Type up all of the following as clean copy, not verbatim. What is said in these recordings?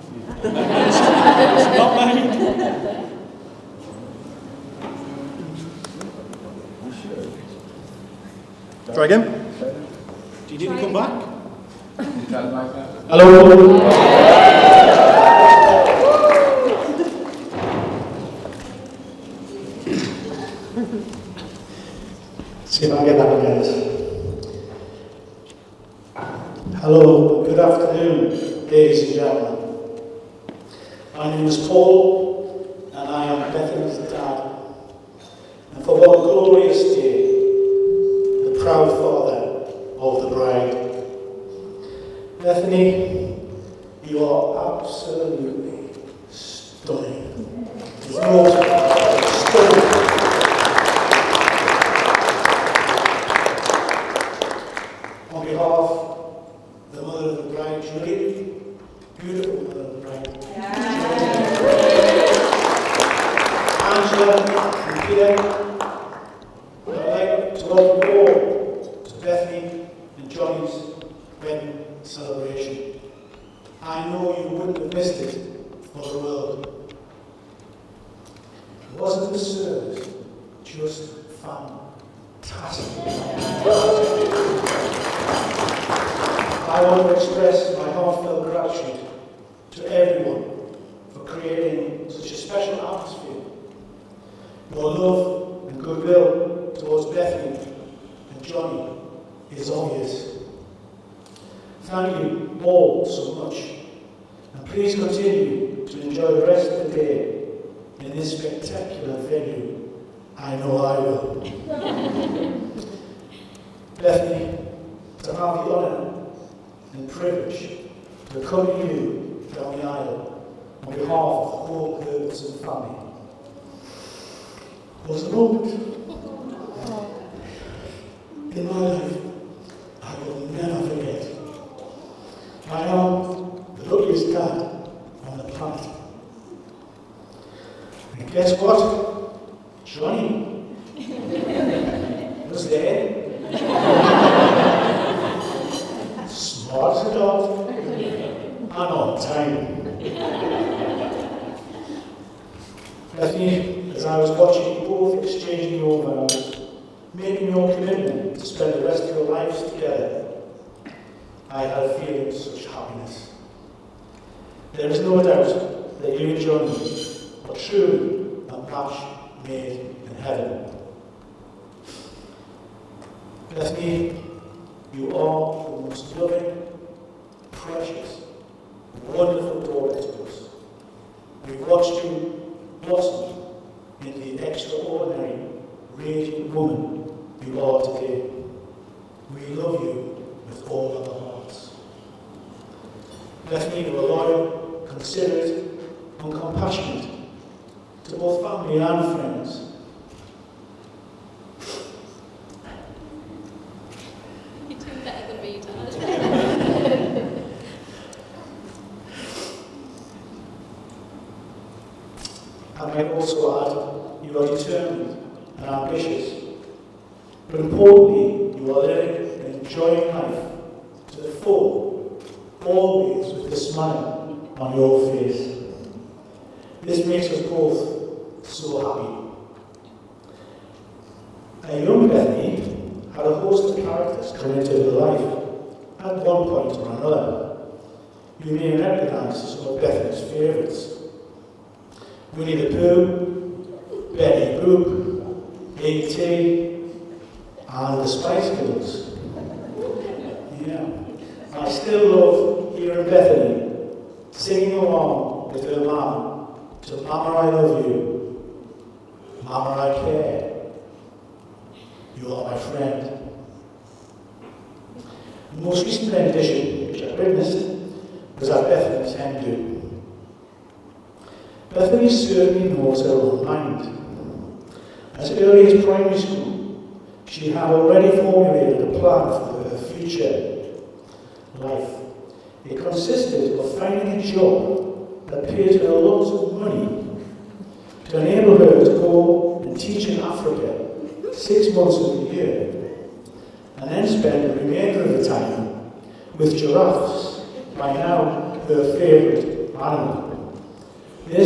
It's not mine. Try again. Do you need to come back? Hello. See if I can get that again. Hello, good afternoon, ladies and gentlemen. My name is Paul, and I am Bethany's dad. And for one glorious day, the proud father of the bride. Bethany, you are absolutely stunning. Stunning. On behalf of the mother of the bride, Jonny, beautiful mother of the bride. Angela and Peter, I'd like to welcome you all to Bethany and Jonny's wedding celebration. I know you wouldn't have missed it for the world. Wasn't the service just fantastic? I want to express my heartfelt gratitude to everyone for creating such a special atmosphere. Your love and goodwill towards Bethany and Jonny is obvious. Thank you all so much, and please continue to enjoy the rest of the day in this spectacular venue. I know I will. Bethany, to have the honour and privilege to accompany you down the aisle on behalf of the whole Herbertson family was a moment in my life I will never forget. I am the luckiest dad on the planet. And guess what? Jonny was there. Smart as a dog and on time. Bethany, as I was watching you both exchanging your vows, making your commitment to spend the rest of your lives together, I had a feeling of such happiness. There is no doubt that you and Jonny are truly a match made in heaven. Bethany, you are the most loving, precious, wonderful daughter to us. We've watched you blossom into the extraordinary, radiant woman you are today. We love you with all of our hearts. Bethany, you are loyal, considerate, and compassionate to both family and friends. You're doing better than me, Dad. I might also add, you are determined and ambitious, but importantly, you are living and enjoying life to the full, always with a smile on your face. This makes us both so happy. A young Bethany had a host of characters come into her life at one point or another. You may recognise some of Bethany's favourites. Winnie the Pooh, Betty Boop, A.T. and the Spice Girls. Yeah. I still love hearing Bethany singing along with her mum to Mama I Love You, Mama I Care, You Are My Friend. The most recent rendition which I witnessed was at Bethany's hen do. Bethany certainly knows her own mind. As early as primary school, she had already formulated a plan for her future life. It consisted of finding a job that paid her lots of money to enable her to go and teach in Africa 6 months of the year, and then spend the remainder of the time with giraffes, by now her favourite animal. This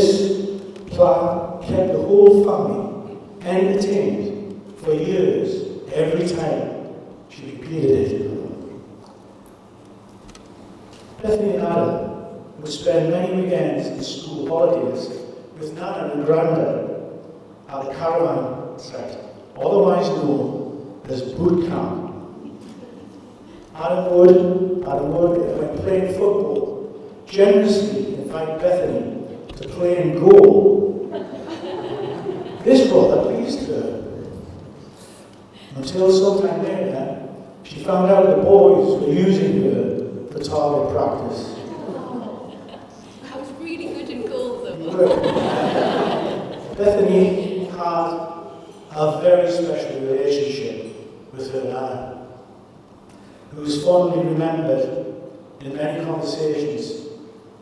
plan kept the whole family entertained for years, every time she repeated it. Bethany and Adam would spend many weekends and school holidays with Nana and Granda at the caravan site, otherwise known as boot camp. Adam would, when playing football, generously invite Bethany to play in goal. This rather pleased her, until sometime later she found out the boys were using her for target practice. I was really good in goal though. Bethany had a very special relationship with her Nana, who is fondly remembered in many conversations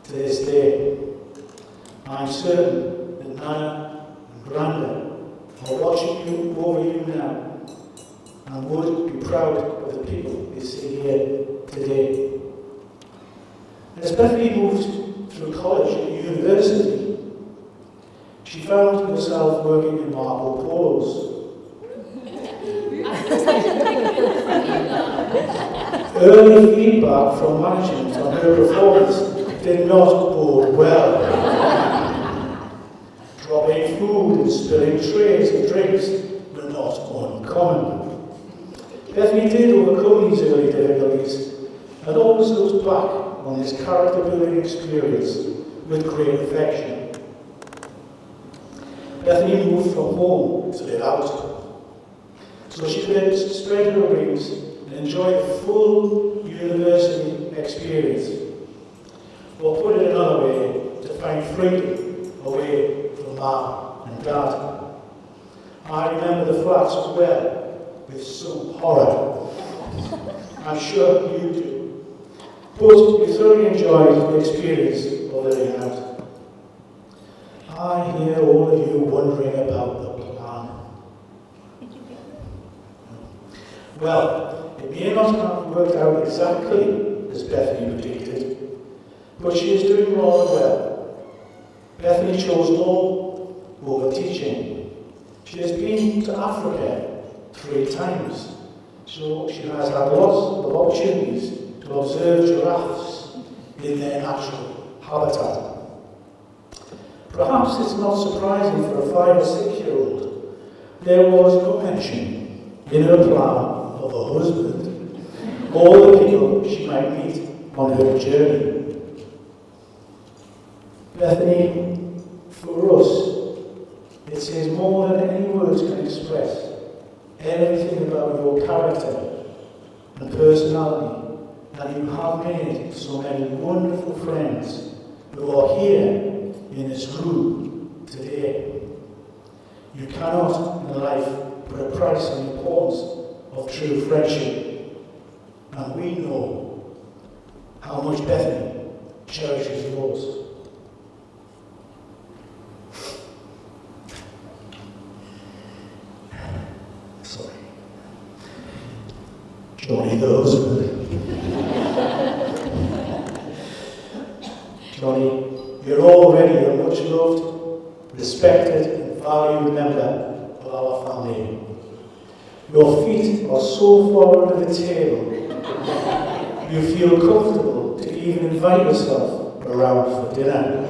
to this day. I'm certain that Nana and Granda are watching you over you now and would be proud of the people they see here today. As Bethany moved through college and university, she found herself working in Marco Polos. Early feedback from management on her performance did not bode well. Dropping food and spilling trays of drinks were not uncommon. Bethany did overcome these early difficulties and always looked back on this character-building experience with great affection. Bethany moved from home to live out, so she could spread her wings and enjoy the full university experience, or put it another way, to find freedom away from Mum and Dad. I remember the flats well, with some horror. I'm sure you do. But you thoroughly enjoyed the experience of living out. I hear all of you wondering about the plan. Well, it may not have worked out exactly as Bethany predicted, but she is doing rather well. Bethany chose law over teaching. She has been to Africa 3 times, so she has had lots of opportunities to observe giraffes in their natural habitat. Perhaps it's not surprising for a 5 or 6-year-old. There was no mention in her plan of a husband or the people she might meet on her journey. Bethany, for us, it says more than any words can express everything about your character and personality, that you have made so many wonderful friends who are here in this room today. You cannot in life put a price on the importance of true friendship, and we know how much Bethany cherishes yours. Sorry. Jonny the husband. Jonny, you're already a much loved, respected and valued member of our family. Your feet are so far under the table, you feel comfortable to even invite yourself around for dinner.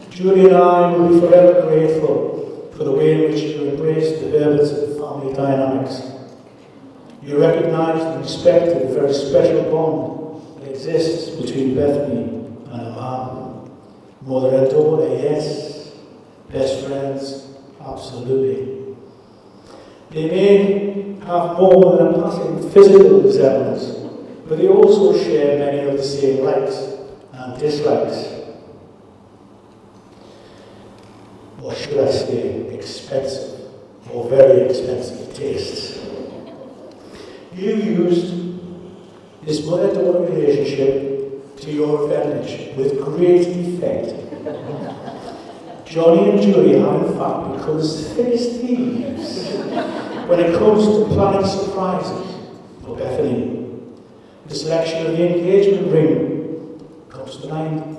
Julie and I will be forever grateful for the way in which you embrace the Herbertson family dynamics. You recognise and respect the very special bond that exists between Bethany and her mum. Mother and daughter, yes. Best friends, absolutely. They may have more than a passing physical resemblance, but they also share many of the same likes and dislikes. Or should I say, expensive or very expensive tastes. You used this mother-daughter relationship to your advantage with great effect. Jonny and Julie have in fact become as thick as thieves when it comes to planning surprises for Bethany. The selection of the engagement ring comes behind.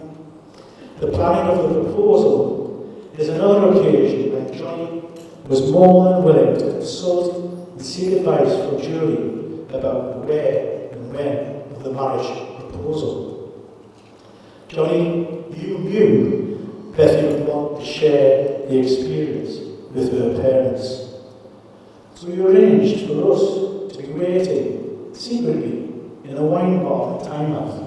The planning of the proposal is another occasion when Jonny was more than willing to consult and seek advice from Julie about where and when of the marriage proposal. Jonny, you knew Bethany would want to share the experience with her parents. So you arranged for us to be waiting secretly in a wine bar in Tynemouth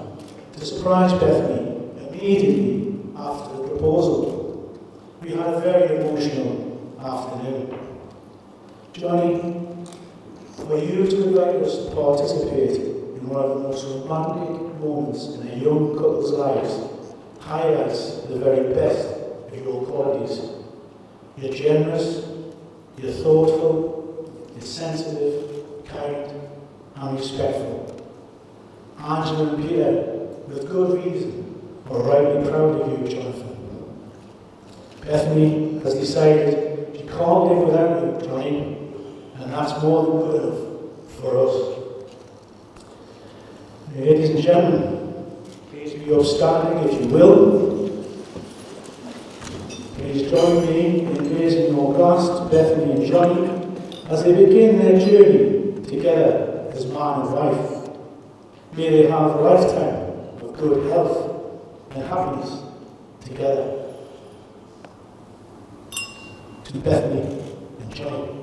to surprise Bethany immediately after the proposal. We had a very emotional afternoon. Jonny, for you to invite us to participate in one of the most romantic moments in a young couple's lives highlights the very best of your qualities. You're generous, you're thoughtful, you're sensitive, kind, and respectful. Angela and Peter, with good reason, are rightly proud of you, Jonathan. Bethany has decided she can't live without you, Jonny, and that's more than good enough for us. Ladies and gentlemen, please be upstanding if you will. Please join me in raising your glass to Bethany and Jonny as they begin their journey together as man and wife. May they have a lifetime of good health and happiness together. To Bethany and Jonny.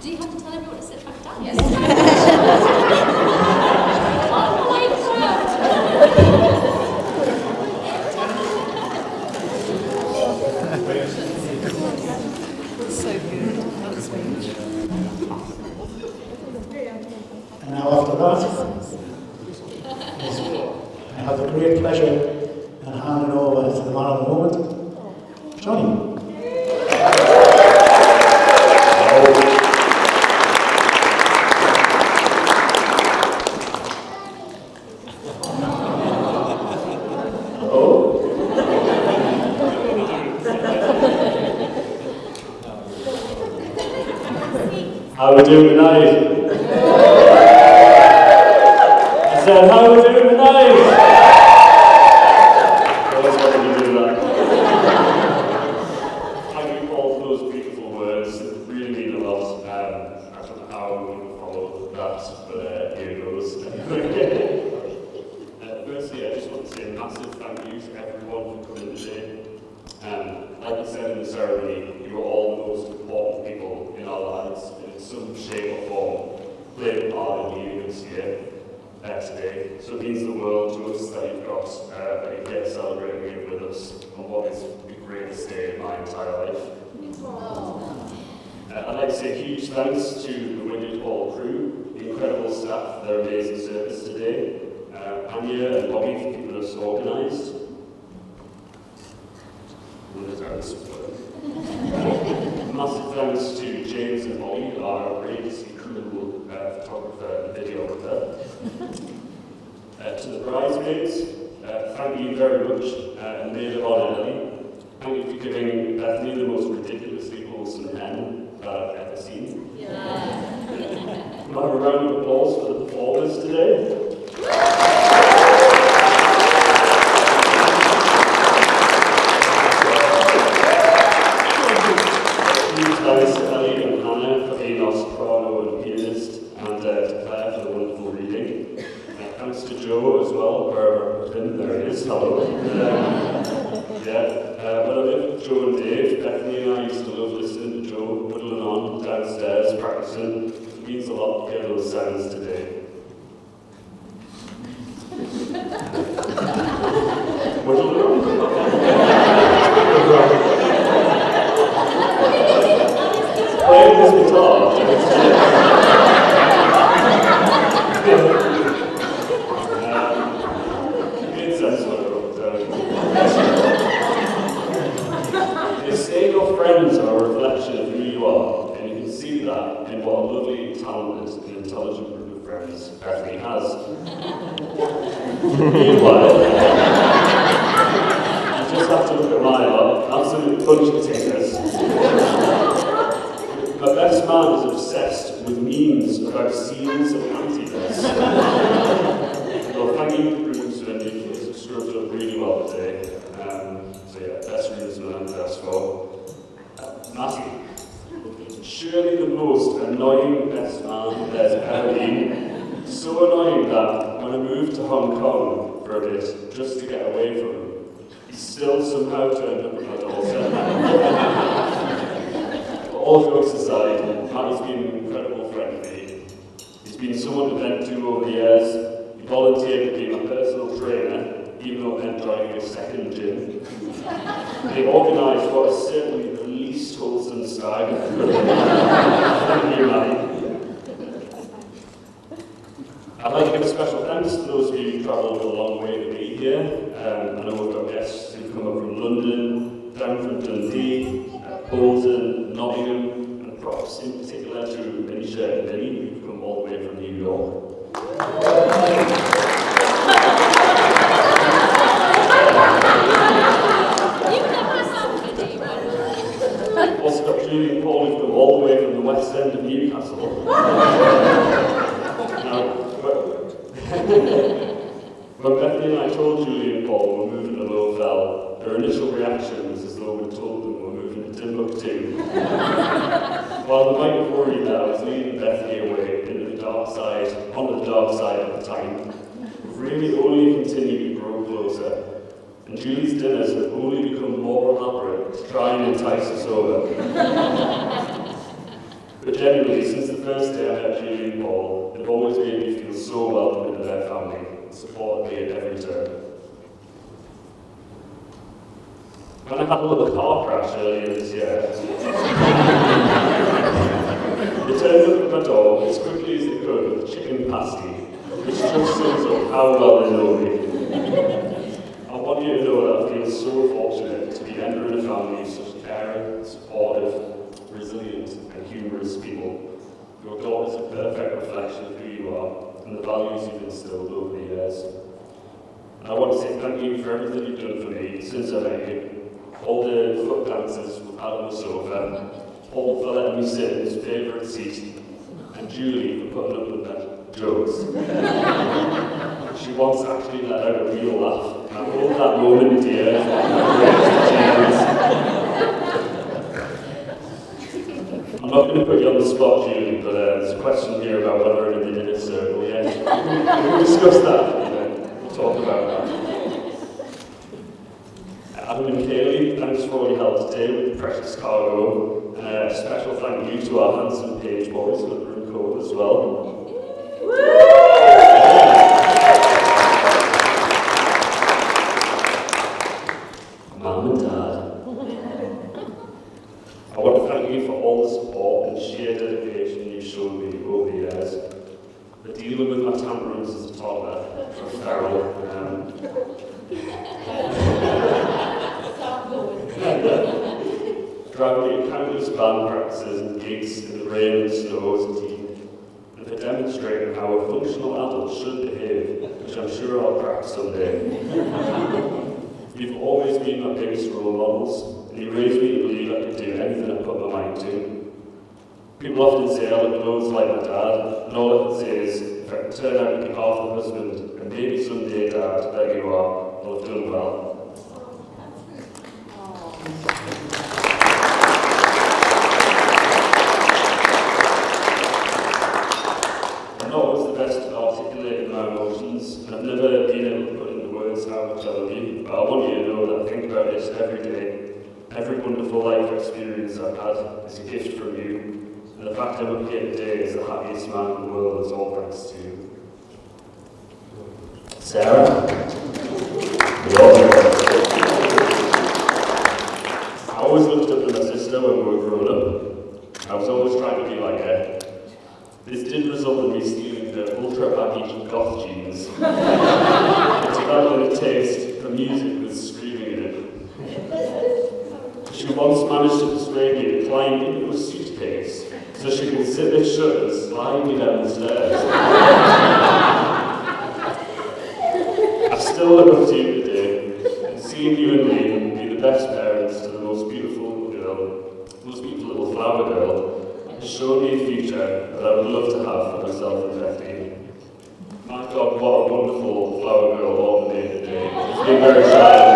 Do you have to tell everyone to sit back down? Yes. So good. That was sweet. And now after that, I have the great pleasure in handing over to the man of the moment, Jonny. How are we doing tonight? I said, how are we doing tonight? Always wanted to do that. Thank you, Paul, for those beautiful words. It really mean a lot. I don't know how I'm going to follow that, but here it goes. Firstly, I just want to say a massive thank you to everyone for coming today. Like I said in the ceremony, you are all the most important people in our lives, and in some shape or form, played a part in leading us here today. So it means the world to us that you've got, that you get celebrating here with us on what is the greatest day in my entire life. I'd like to say a huge thanks to the Winged Hall crew, the incredible staff for their amazing service today, Anya and Bobby for keeping us organised. Massive thanks to James and Ollie, our outrageously cool photographer and videographer. To the bridesmaids, thank you very much, and maid of honour Ellie. Thank you for giving Bethany the most ridiculously wholesome hen that I've ever seen. Yeah. Can I have a round of applause for the performers today? Thanks to Ellie and Hannah for being our soprano and pianist, and to Claire for the wonderful reading. Thanks to Joe as well, wherever I've been. There he is, hello. When I lived with Joe and Dave, Bethany and I used to love listening to Joe whittling on downstairs, practicing. It means a lot to hear those sounds today. Whittling on? Playing this guitar. Made sense when I wrote it down. intelligent group of friends Bethany has. Meanwhile, you just have to look at my lot, absolute bunch of tickers. My best man is obsessed with memes about scenes of anti-this. Well, thank you for bringing to me. You've scrubbed up really well today. So yeah, best readers will I'm best for. Matthew. Surely the most annoying best man there's ever been. So annoying that when I moved to Hong Kong for a bit, just to get away from him, he still somehow turned up at my doorstep. All jokes aside, Matty's been an incredible friend to me. He's been someone to vent to over the years. He volunteered to be my personal trainer, even though it meant joining a second gym. They organised what is certainly the least wholesome stag. Thank you, Matty. I'd like to give a special thanks to those of you who travelled a long way to be here. I know we've got guests who've come up from London, down from Dundee, Bolton, Nottingham, and props in particular to Anisha and Benny, who've come all the way from New York. Also got Julie and Paul, who've come all the way from the west end of Newcastle. When Bethany and I told Julie and Paul we were moving to Low Fell, their initial reaction was as though we'd told them we were moving to Timbuktu. While they might have worried that I was leading Bethany away into the dark side, onto the dark side at the time, we've really only continued to grow closer. And Julie's dinners have only become more elaborate to try and entice us over. But generally, since the first day I met Julie and Paul, they've always made me feel so welcome into their family and supported me at every turn. When I had a little car crash earlier this year, they turned up at my door as quickly as they could with a chicken pasty, which just sums up how well they know me. I want you to know that I feel so fortunate to be entering a family of such caring, supportive, resilient and humorous people. Your God is a perfect reflection of who you are and the values you've instilled over the years. And I want to say thank you for everything you've done for me since I met you. All the foot dances we've had on the sofa, Paul for letting me sit in his favourite seat, and Julie for putting up with that jokes. She once actually let out a real laugh, and I hold that moment dear. I'm not going to put you on the spot, Julie, but there's a question here about whether I'm in the inner circle yet. We'll discuss that, we'll talk about that. Adam and Kaylee, thanks for all your help today with the precious cargo, and a special thank you to our handsome page boys for the room code as well. Mum and Dad, I want to thank you for all the support and sheer dedication you've shown me over the years. But dealing with my tantrums as a toddler, feral, driving me to countless band practices and gigs in the rain and snow as a teen, and for demonstrating how a functional adult should behave, which I'm sure I'll crack someday. You've always been my biggest role models, and you raised me to believe I could do anything I put my mind to. People often say I look loads like my dad, and all I can say is, if I can turn out to be half the husband, and maybe someday dad that you are, I'll have done well. I'm not always the best at articulating my emotions, and I've never been able to put into words how much I love you, but I want you to know that I think about this every day. Every wonderful life experience I've had is a gift from you, and the fact I'm up here today as the happiest man in the world is all thanks to you. Sarah? I always looked up to my sister when we were growing up. I was always trying to be like her. This did result in me stealing her ultra-baggy goth jeans. It's developing a taste for music with screaming in it. She once managed to persuade me to climb into a suitcase so she could zip it shut and slide flying me down the stairs. I still look up to you today, and seeing you and Liam be the best parents to the most beautiful little flower girl, has shown me a future that I would love to have for myself and Bethany. My God, what a wonderful flower girl all made today. It's been very exciting.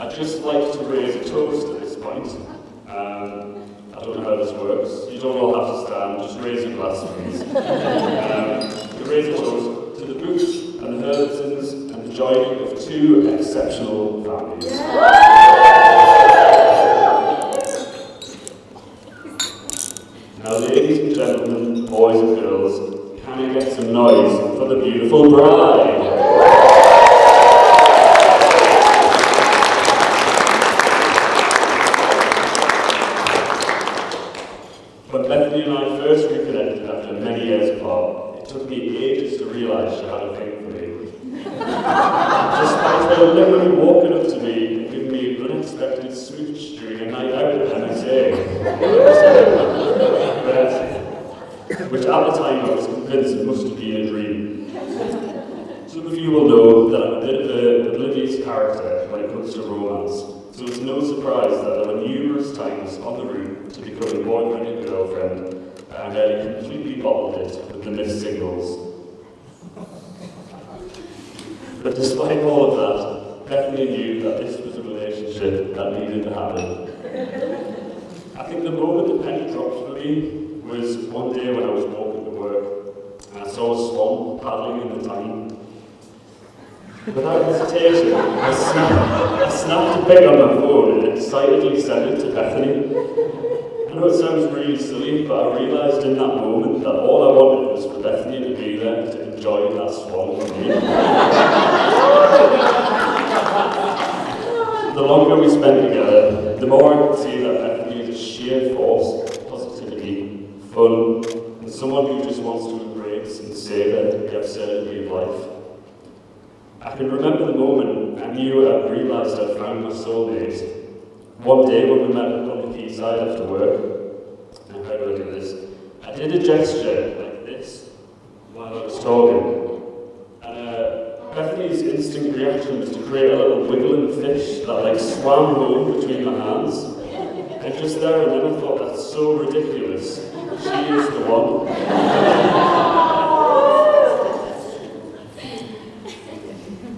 I'd just like to raise a toast at this point. I don't know how this works. You don't all have to stand, just raise your glass, please. To raise a toast to the Boots and the Herbertsons and the joining of two exceptional families. Now, ladies and gentlemen, boys and girls, can I get some noise for the beautiful bride? When Bethany and I first reconnected after many years apart, it took me ages to realise she had a thing for me. Despite her literally walking up to me and giving me an unexpected smooch during a night out at MSA. Which at the time I was convinced it must have been a dream. Some of you will know that I'm a bit of an oblivious character when it comes to romance, so it's no surprise that there were numerous times on the route to becoming boyfriend and girlfriend, and I nearly completely bottled it with the missed signals. But despite all of that, Bethany knew that this was a relationship that needed to happen. I think the moment the penny dropped for me was one day when I was walking to work and I saw a swan paddling in the Tyne. Without hesitation, I snapped a pic on my phone and excitedly sent it to Bethany. I know it sounds really silly, but I realised in that moment that all I wanted was for Bethany to be there to enjoy that swan with me. The longer we spent together, the more I could see that Bethany is a sheer force, positivity, fun, and someone who just wants to embrace and savour the absurdity of life. I can remember the moment I knew I'd realised I'd found my soulmate. One day when we met on the quayside after work, and how do I do this? I did a gesture like this while I was talking. And Bethany's instinct reaction was to create a little wiggling fish that swam home between my hands. And just there and then I thought, that's so ridiculous. She is the one.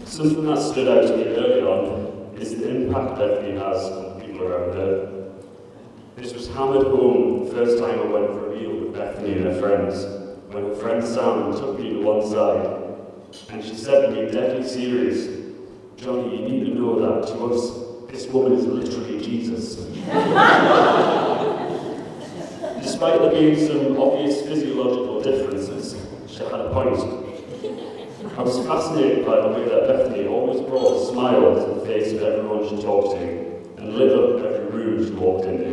Something that stood out to me early on is the impact Bethany has on the people around her. This was hammered home the first time I went for a meal with Bethany and her friends, when her friend Sam took me to one side, and she said to me, deadly serious, "Jonny, you need to know that to us, this woman is literally Jesus." Despite there being some obvious physiological differences, she had a point. I was fascinated by the way that Bethany always brought a smile to the face of everyone she talked to, and lit up every room she walked into.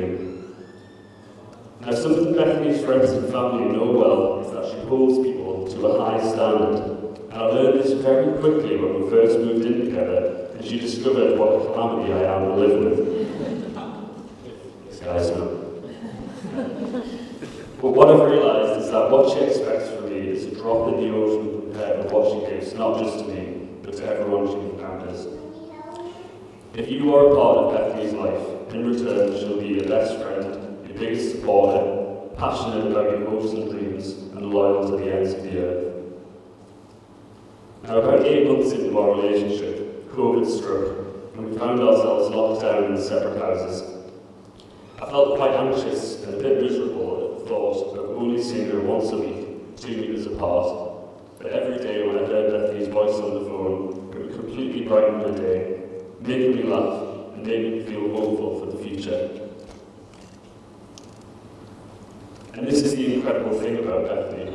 Now, something Bethany's friends and family know well is that she holds people to a high standard, and I learned this very quickly when we first moved in together, and she discovered what a calamity I am to live with. This guy's not. But what I've realised is that what she expects from me is a drop in the ocean compared with what she gives, not just to me, but to everyone she encounters. If you are a part of Bethany's life, in return she'll be your best friend, your biggest supporter, passionate about your hopes and dreams, and loyal to the ends of the earth. Now, about 8 months into our relationship, COVID struck, and we found ourselves locked down in separate houses. I felt quite anxious and a bit miserable at the thought of only seeing her once a week, 2 meters apart. But every day when I heard Bethany's voice on the phone, it would completely brighten my day, making me laugh and making me feel hopeful for the future. And this is the incredible thing about Bethany.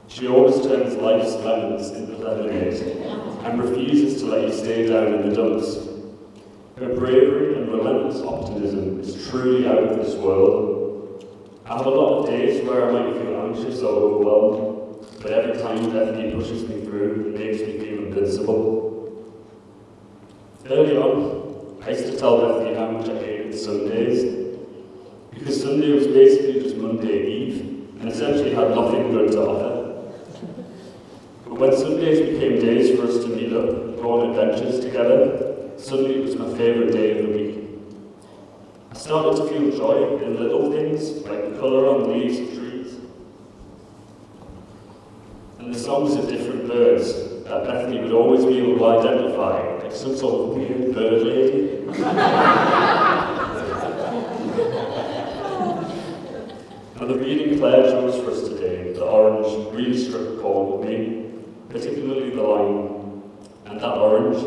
She always turns life's lemons into lemonade and refuses to let you stay down in the dumps. Her bravery and relentless optimism is truly out of this world. I have a lot of days where I might feel anxious or overwhelmed, but every time Bethany pushes me through, it makes me feel invincible. Early on, I used to tell Bethany how much I hated Sundays, because Sunday was basically just Monday Eve, and essentially had nothing good to offer. But when Sundays became days for us to meet up, go on adventures together, Sunday was my favourite day of the week. I started to feel joy in little things, like the colour on the leaves of trees, and the songs of different birds that Bethany would always be able to identify, like some sort of weird bird lady. And the reading Claire chose for us today, the orange, really struck a chord with me, particularly the line, "And that orange,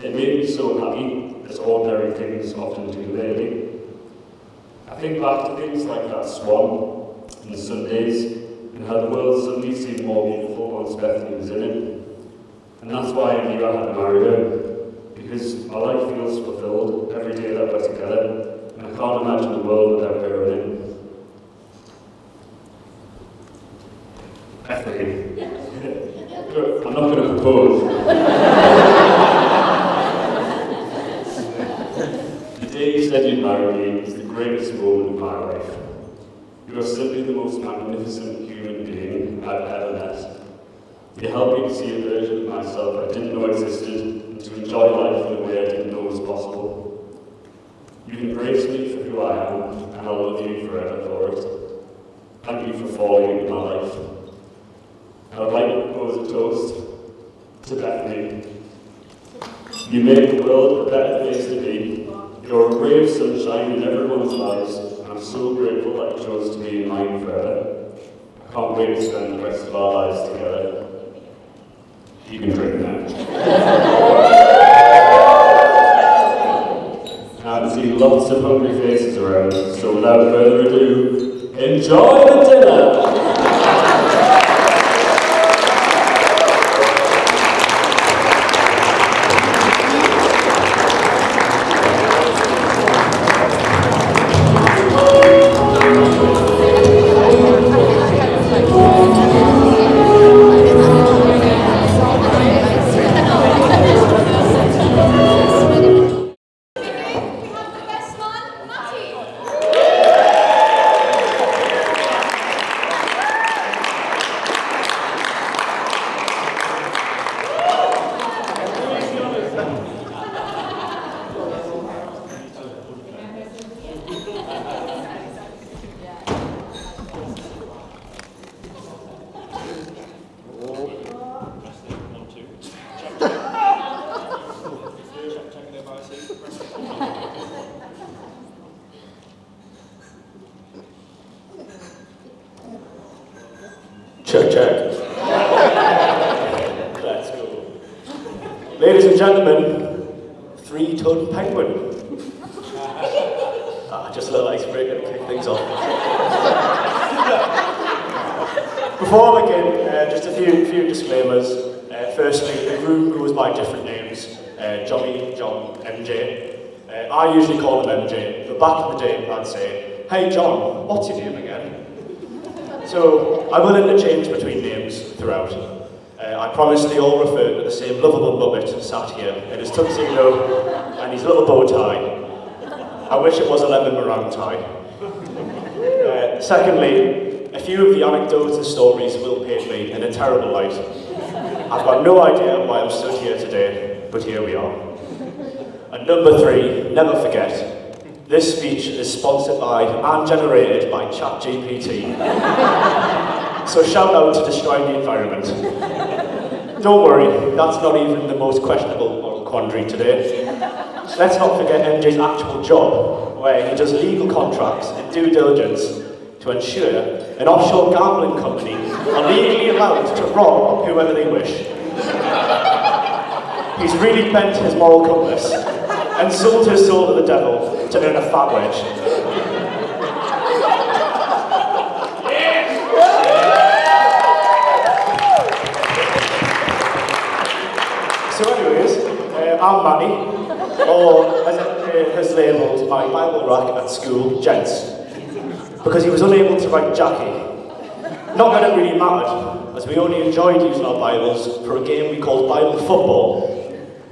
it made me so happy, as ordinary things often do lately." I think back to things like that swan and the Sundays, and how the world suddenly seemed more beautiful once Bethany was in it. And that's why I knew I had to marry her, because my life feels fulfilled every day that we're together, and I can't imagine the world without her in it. Bethany, I'm not going to propose. The day you said you'd marry me is the greatest moment of my life. You are simply the most magnificent human being I've ever met. You helped me to see a version of myself I didn't know existed, and to enjoy life in a way I didn't know was possible. You embraced me for who I am, and I'll love you forever for it. Thank you for falling into my life. I would like to propose a toast to Bethany. You make the world a better place to be. You're a ray of sunshine in everyone's lives, and I'm so grateful that you chose to be in mine forever. I can't wait to spend the rest of our lives together. You can drink now. I can see lots of hungry faces around, so without further ado, enjoy the dinner! Check. Let's go. Ladies and gentlemen, 3-ton penguin. Just a little icebreaker to kick things off. Before I begin, just a few disclaimers. Firstly, the group goes by different names. Jonny, John, MJ. I usually call them MJ, but back in the day I'd say, "Hey John, what's your name again?" So I will interchange between names throughout. I promise they all refer to the same lovable muppet sat here in his tuxedo and his little bow tie. I wish it was a lemon meringue tie. Secondly, a few of the anecdotes and stories will paint me in a terrible light. I've got no idea why I'm stood here today, but here we are. And number 3, never forget, this speech is sponsored by and generated by ChatGPT. So shout out to destroying the environment. Don't worry, that's not even the most questionable moral quandary today. Let's not forget MJ's actual job, where he does legal contracts and due diligence to ensure an offshore gambling company are legally allowed to rob whoever they wish. He's really bent his moral compass and sold his soul to the devil to earn a fat wedge. So anyways, I'm Matty, or as it has labelled my Bible rack at school, Gents, because he was unable to write Jackie. Not that it really mattered, as we only enjoyed using our Bibles for a game we called Bible football.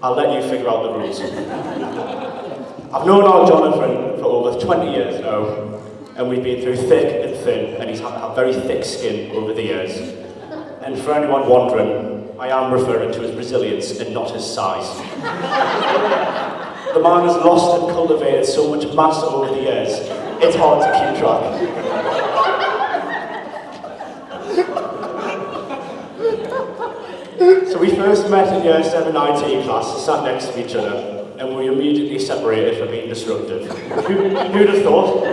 I'll let you figure out the rules. I've known our Jonathan for over 20 years now, and we've been through thick and thin, and he's had a very thick skin over the years. And for anyone wondering, I am referring to his resilience and not his size. The man has lost and cultivated so much mass over the years, it's hard to keep track. So we first met in Year 7 IT class, sat next to each other, and we immediately separated for being disruptive. Who'd have thought?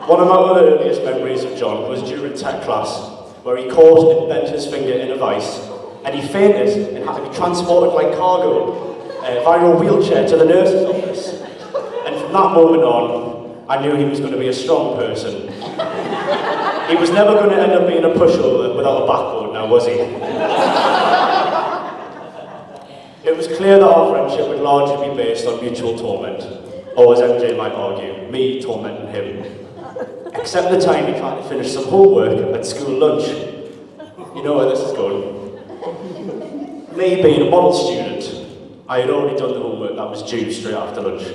One of my other earliest memories of John was during tech class, where he caught and bent his finger in a vice, and he fainted and had to be transported like cargo via a wheelchair to the nurse's office. And from that moment on, I knew he was going to be a strong person. He was never going to end up being a pushover without a backbone now, was he? It was clear that our friendship would largely be based on mutual torment, or as MJ might argue, me tormenting him. Except the time he tried to finish some homework at school lunch. You know where this is going. Me being a model student, I had already done the homework that was due straight after lunch,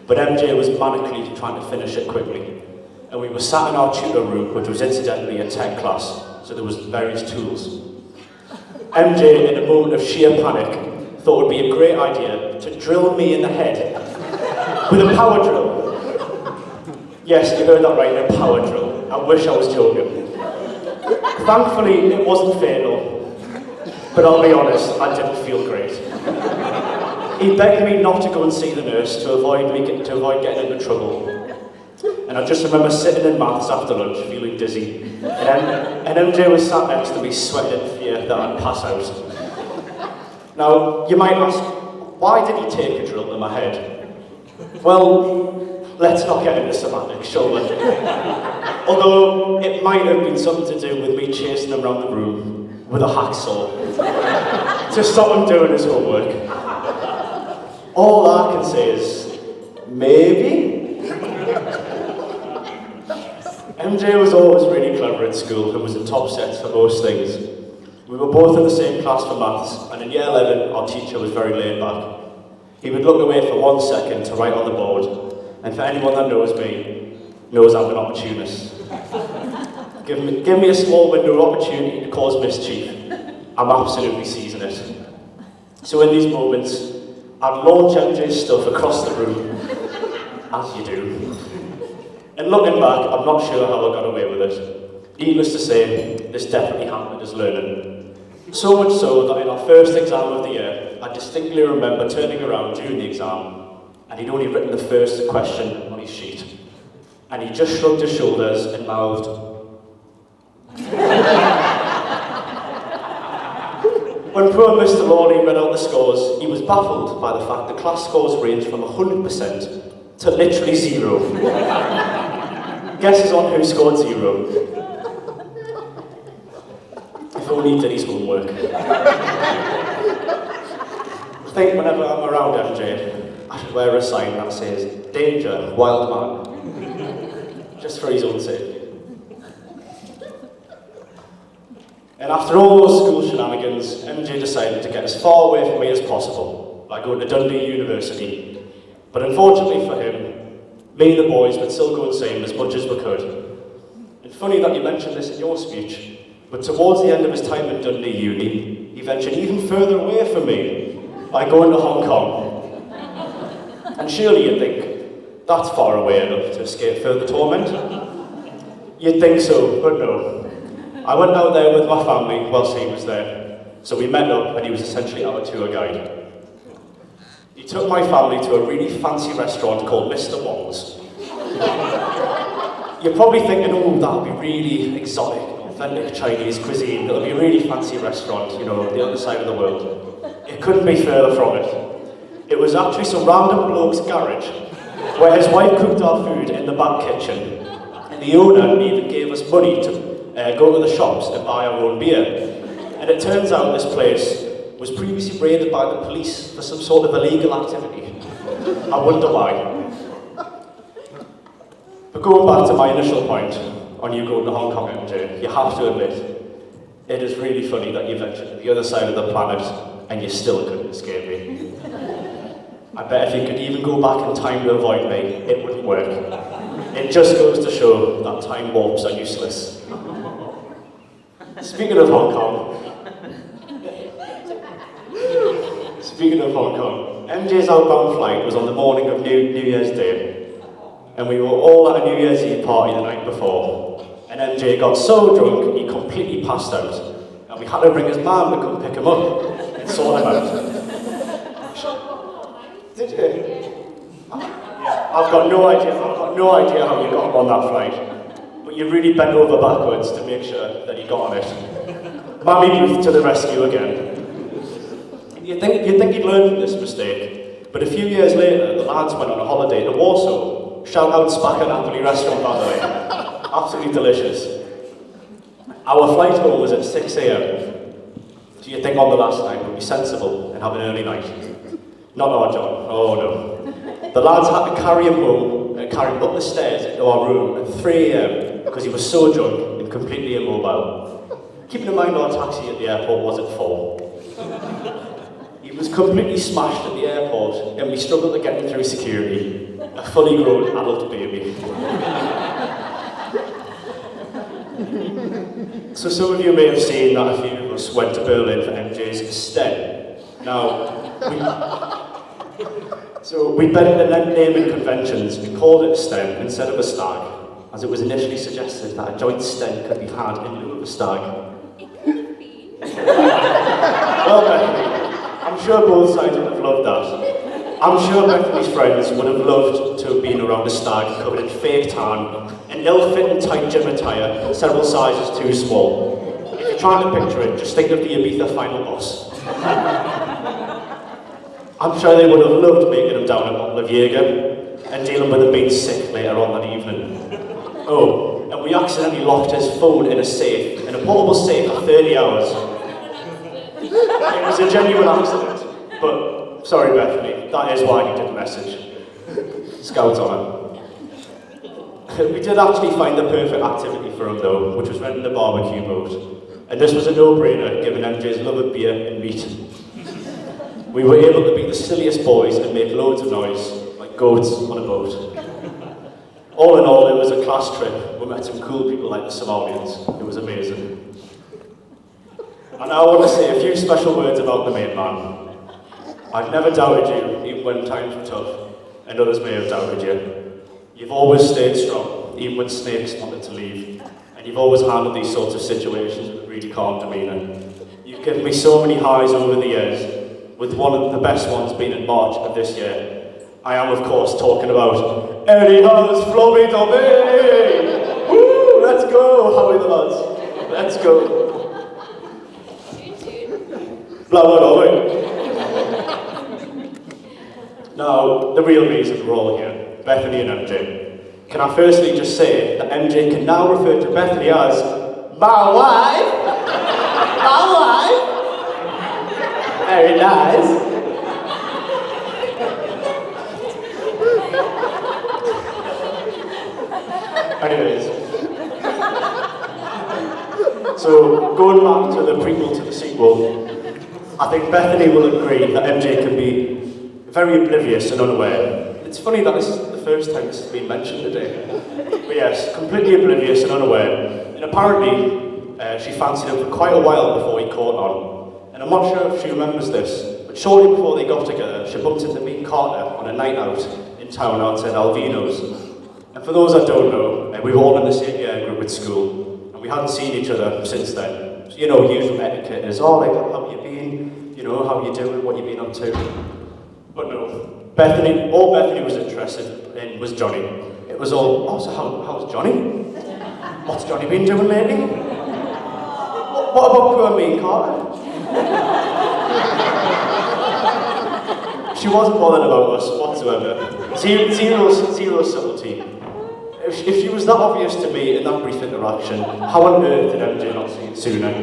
but MJ was manically trying to finish it quickly. And we were sat in our tutor room, which was incidentally a tech class, so there was various tools. MJ, in a moment of sheer panic, thought it would be a great idea to drill me in the head with a power drill. Yes, you heard that right, a power drill. I wish I was joking. Thankfully, it wasn't fatal, but I'll be honest, I didn't feel great. He begged me not to go and see the nurse to avoid getting into trouble. And I just remember sitting in maths after lunch, feeling dizzy, and MJ was sat next to me, sweating in fear that I'd pass out. Now, you might ask, why did he take a drill in my head? Well, let's not get into semantics, shall we? Although, it might have been something to do with me chasing him around the room with a hacksaw to stop him doing his homework. All I can say is, maybe? MJ was always really clever at school and was in top sets for most things. We were both in the same class for maths, and in year 11, our teacher was very laid back. He would look away for 1 second to write on the board, and for anyone that knows me, knows I'm an opportunist. Give me a small window of opportunity to cause mischief, I'm absolutely seizing it. So in these moments, I'd launch MJ's stuff across the room, as you do. And looking back, I'm not sure how I got away with it. Needless to say, this definitely hampered his learning. So much so that in our first exam of the year, I distinctly remember turning around during the exam, and he'd only written the first question on his sheet. And he just shrugged his shoulders and mouthed, When poor Mr. Lawley read out the scores, he was baffled by the fact the class scores ranged from 100% to literally 0. Guesses on who scored 0? If only he did his homework. I think whenever I'm around MJ, I should wear a sign that says, "Danger, wild man." Just for his own sake. And after all those school shenanigans, MJ decided to get as far away from me as possible by going to Dundee University. But unfortunately for him, me and the boys would still go and see him as much as we could. And funny that you mentioned this in your speech, but towards the end of his time at Dundee Uni, he ventured even further away from me by going to Hong Kong. And surely you'd think, that's far away enough to escape further torment? You'd think so, but no. I went out there with my family whilst he was there, so we met up and he was essentially our tour guide. He took my family to a really fancy restaurant called Mr. Wong's. You're probably thinking, oh, that would be really exotic, authentic Chinese cuisine. It'll be a really fancy restaurant, you know, on the other side of the world. It couldn't be further from it. It was actually some random bloke's garage, where his wife cooked our food in the back kitchen. And the owner even gave us money to go to the shops and buy our own beer. And it turns out this place was previously raided by the police for some sort of illegal activity. I wonder why. But going back to my initial point on you going to Hong Kong, MJ, you have to admit, it is really funny that you ventured to the other side of the planet and you still couldn't escape me. I bet if you could even go back in time to avoid me, it wouldn't work. It just goes to show that time warps are useless. Speaking of Hong Kong, MJ's outbound flight was on the morning of New Year's Day, and we were all at a New Year's Eve party the night before, and MJ got so drunk he completely passed out, and we had to ring his mum to come pick him up and sort him out. Did you? I've got no idea how you got him on that flight, but you really bent over backwards to make sure that he got on it. Mammy moved to the rescue again. You'd think he'd learned from this mistake, but a few years later, the lads went on a holiday to Warsaw. Shout out Spacker Napoli restaurant, by the way. Absolutely delicious. Our flight home was at 6 a.m. Do you think on the last night we'd be sensible and have an early night? Not our John. Oh no. The lads had to carry him home and carry him up the stairs into our room at 3 a.m. because he was so drunk and completely immobile. Keeping in mind our taxi at the airport was at 4. He was completely smashed at the airport and we struggled to get him through security. A fully grown adult baby. So some of you may have seen that a few of us went to Berlin for MJ's STEM. Now, we bent the naming conventions and called it a STEM instead of a stag, as it was initially suggested that a joint STEM could be had in lieu of a stag. It could have been. Well, Bethany, I'm sure both sides would have loved that. I'm sure Bethany's friends would have loved to have been around a stag covered in fake tan, an ill-fitting tight gym attire, several sizes too small. If you're trying to picture it, just think of the Ibiza final boss. I'm sure they would have loved making him down a bottle of Jaeger and dealing with him being sick later on that evening. Oh, and we accidentally locked his phone in a safe, in a portable safe for 30 hours. It was a genuine accident, but sorry Bethany, that is why he didn't message. Scouts on it. We did actually find the perfect activity for him though, which was renting a barbecue boat. And this was a no-brainer given MJ's love of beer and meat. We were able to be the silliest boys and make loads of noise, like goats on a boat. All in all, it was a class trip. We met some cool people like the Somalians. It was amazing. And I want to say a few special words about the main man. I've never doubted you, even when times were tough, and others may have doubted you. You've always stayed strong, even when snakes wanted to leave. And you've always handled these sorts of situations with a really calm demeanour. You've given me so many highs over the years, with one of the best ones being in March of this year. I am, of course, talking about Eddie Howe's Floppy Toppy! Woo! Let's go, Howie the lads. Let's go. Blah, blah, blah. Now, the real reason we're all here, Bethany and MJ. Can I firstly just say that MJ can now refer to Bethany as my wife? My wife? Very nice. Anyways. So, going back to the prequel to the sequel, I think Bethany will agree that MJ can be very oblivious and unaware. It's funny that this is the first time this has been mentioned today. But yes, completely oblivious and unaware. And apparently, she fancied him for quite a while before he caught on. And I'm not sure if she remembers this, but shortly before they got together, she bumped into me and Carter on a night out in town outside Alvino's. And for those that don't know, we were all in the same year group at school, and we hadn't seen each other since then. So, you know, usual etiquette is, oh, like, how you been? You know, how you doing? What you been up to? But no, Bethany, all Bethany was interested in was Jonny. It was all, oh, so how's Jonny? What's Jonny been doing lately? What about poor me and Carter? She wasn't bothered about us whatsoever. Zero subtlety. If she was that obvious to me in that brief interaction, how on earth did MJ not see it sooner?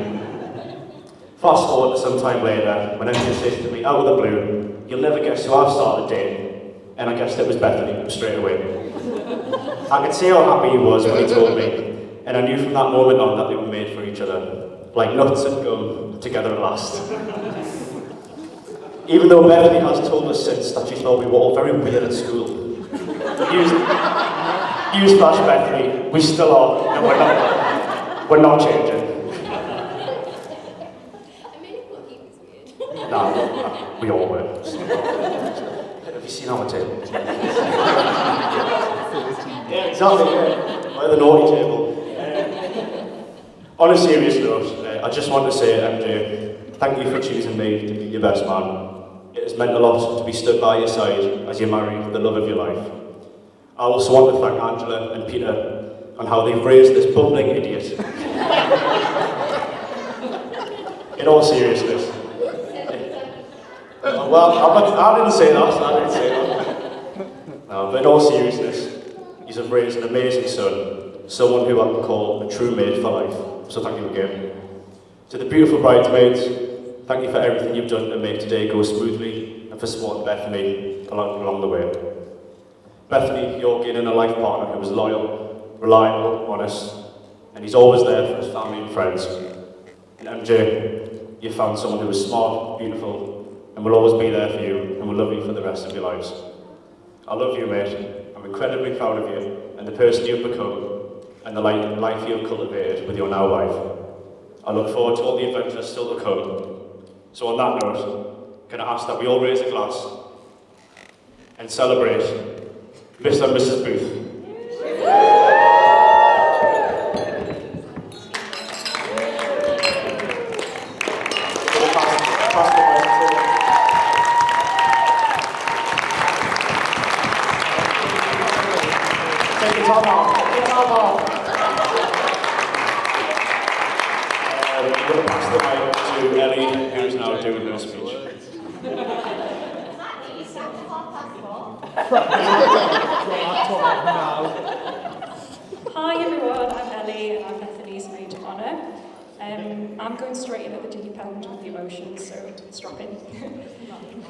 Fast forward to some time later, when MJ says to me, out of the blue, you'll never guess who I've started dating. And I guessed it was Bethany, straight away. I could see how happy he was when he told me, and I knew from that moment on that they were made for each other. Like nuts and gum, together at last. Even though Bethany has told us since that she thought we were all very weird at school. Newsflash, Bethany, we still are, and we're not changing. I mean, what he was weird. No, we all were. Have you seen our table? Yeah, exactly. Yeah. We're the naughty table. On a serious note, I just want to say, MJ, thank you for choosing me to be your best man. It has meant a lot to be stood by your side as you marry the love of your life. I also want to thank Angela and Peter on how they've raised this bumbling idiot. In all seriousness. Well, I didn't say that. No, but in all seriousness, you have raised an amazing son, someone who I can call a true mate for life. So thank you again. To the beautiful bridesmaids, thank you for everything you've done to make today go smoothly and for supporting Bethany along the way. Bethany, you're gaining a life partner who is loyal, reliable, honest, and he's always there for his family and friends. And MJ, you found someone who is smart, beautiful, and will always be there for you and will love you for the rest of your lives. I love you, mate. I'm incredibly proud of you and the person you've become and the life you've cultivated with your now wife. I look forward to all the adventures still to come. So on that note, can I ask that we all raise a glass and celebrate Mr. and Mrs. Booth. Take the top off. I'm going to pass the mic to Ellie, who's now doing her speech. Hi everyone, I'm Ellie and I'm Bethany's maid of honour. I'm going straight in at the deep end with the emotions, so strap in.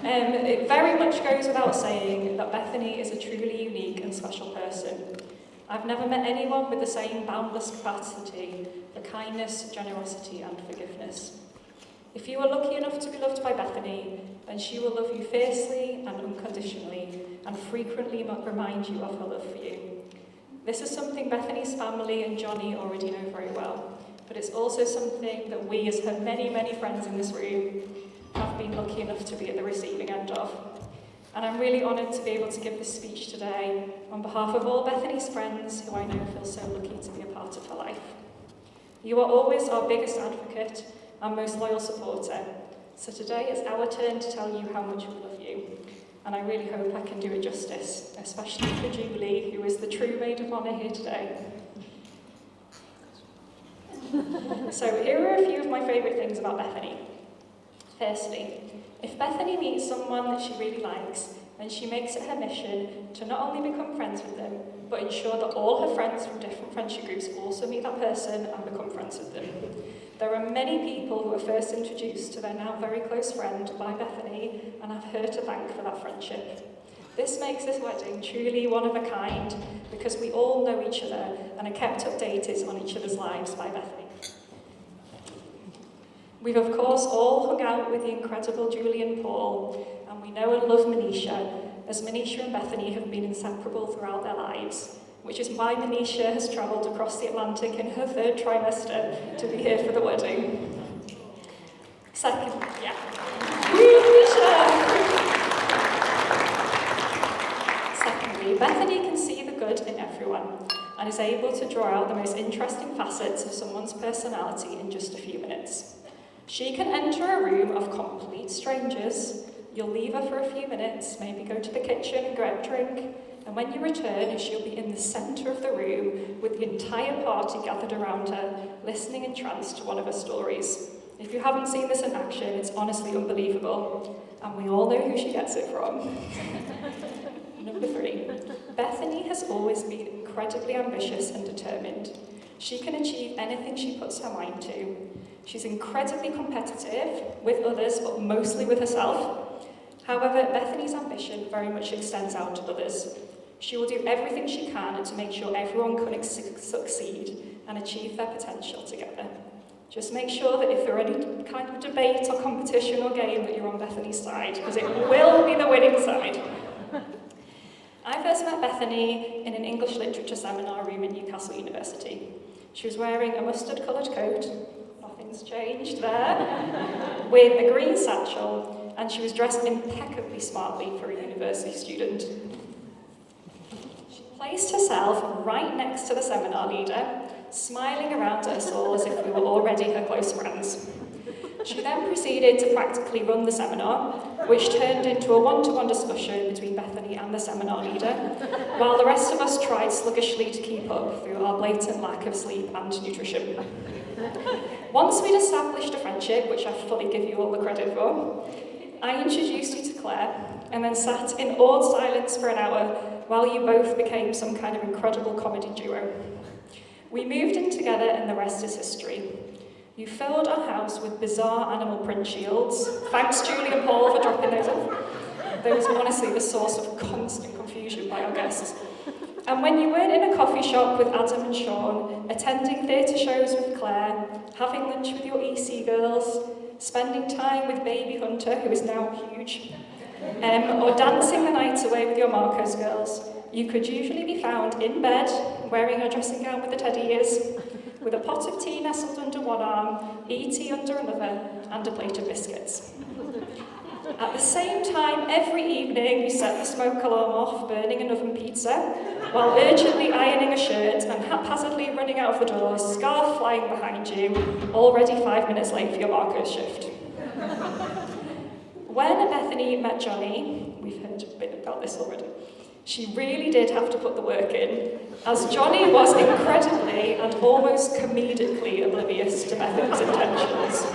It very much goes without saying that Bethany is a truly unique and special person. I've never met anyone with the same boundless capacity for kindness, generosity and forgiveness. If you are lucky enough to be loved by Bethany, then she will love you fiercely and unconditionally and frequently remind you of her love for you. This is something Bethany's family and Jonny already know very well, but it's also something that we, as her many, many friends in this room, have been lucky enough to be at the receiving end of. And I'm really honoured to be able to give this speech today on behalf of all Bethany's friends who I know feel so lucky to be a part of her life. You are always our biggest advocate and most loyal supporter, so today it's our turn to tell you how much we love you. And I really hope I can do it justice, especially for Julie, who is the true maid of honour here today. So here are a few of my favourite things about Bethany. Firstly, if Bethany meets someone that she really likes, then she makes it her mission to not only become friends with them, but ensure that all her friends from different friendship groups also meet that person and become friends with them. There are many people who were first introduced to their now very close friend by Bethany and have her to thank for that friendship. This makes this wedding truly one of a kind because we all know each other and are kept updated on each other's lives by Bethany. We've of course all hung out with the incredible Julie and Paul, and we know and love Manisha, as Manisha and Bethany have been inseparable throughout their lives, which is why Manisha has travelled across the Atlantic in her 3rd trimester to be here for the wedding. Secondly, Bethany can see the good in everyone and is able to draw out the most interesting facets of someone's personality in just a few minutes. She can enter a room of complete strangers, you'll leave her for a few minutes, maybe go to the kitchen and grab a drink, and when you return, she'll be in the centre of the room with the entire party gathered around her, listening entranced to one of her stories. If you haven't seen this in action, it's honestly unbelievable, and we all know who she gets it from. Number 3, Bethany has always been incredibly ambitious and determined. She can achieve anything she puts her mind to. She's incredibly competitive with others, but mostly with herself. However, Bethany's ambition very much extends out to others. She will do everything she can to make sure everyone can succeed and achieve their potential together. Just make sure that if there are any kind of debate or competition or game that you're on Bethany's side, because it will be the winning side. I first met Bethany in an English literature seminar room at Newcastle University. She was wearing a mustard-coloured coat, nothing's changed there, with a green satchel, and she was dressed impeccably smartly for a university student. She placed herself right next to the seminar leader, smiling around at us all as if we were already her close friends. She then proceeded to practically run the seminar, which turned into a one-to-one discussion between Bethany and the seminar leader, while the rest of us tried sluggishly to keep up through our blatant lack of sleep and nutrition. Once we'd established a friendship, which I fully give you all the credit for, I introduced you to Claire, and then sat in awed silence for an hour while you both became some kind of incredible comedy duo. We moved in together, and the rest is history. You filled our house with bizarre animal print shields. Thanks, Julie and Paul, for dropping those off. Those were honestly the source of constant confusion by our guests. And when you weren't in a coffee shop with Adam and Sean, attending theatre shows with Claire, having lunch with your EC girls, spending time with baby Hunter, who is now huge, or dancing the night away with your Marcos girls, you could usually be found in bed, wearing a dressing gown with the teddy ears, with a pot of tea nestled under one arm, ET under another, and a plate of biscuits. At the same time, every evening you set the smoke alarm off, burning an oven pizza, while urgently ironing a shirt and haphazardly running out of the door, scarf flying behind you, already 5 minutes late for your Marcos shift. When Bethany met Jonny, we've heard a bit about this already, she really did have to put the work in, as Jonny was incredibly and almost comedically oblivious to Bethany's intentions.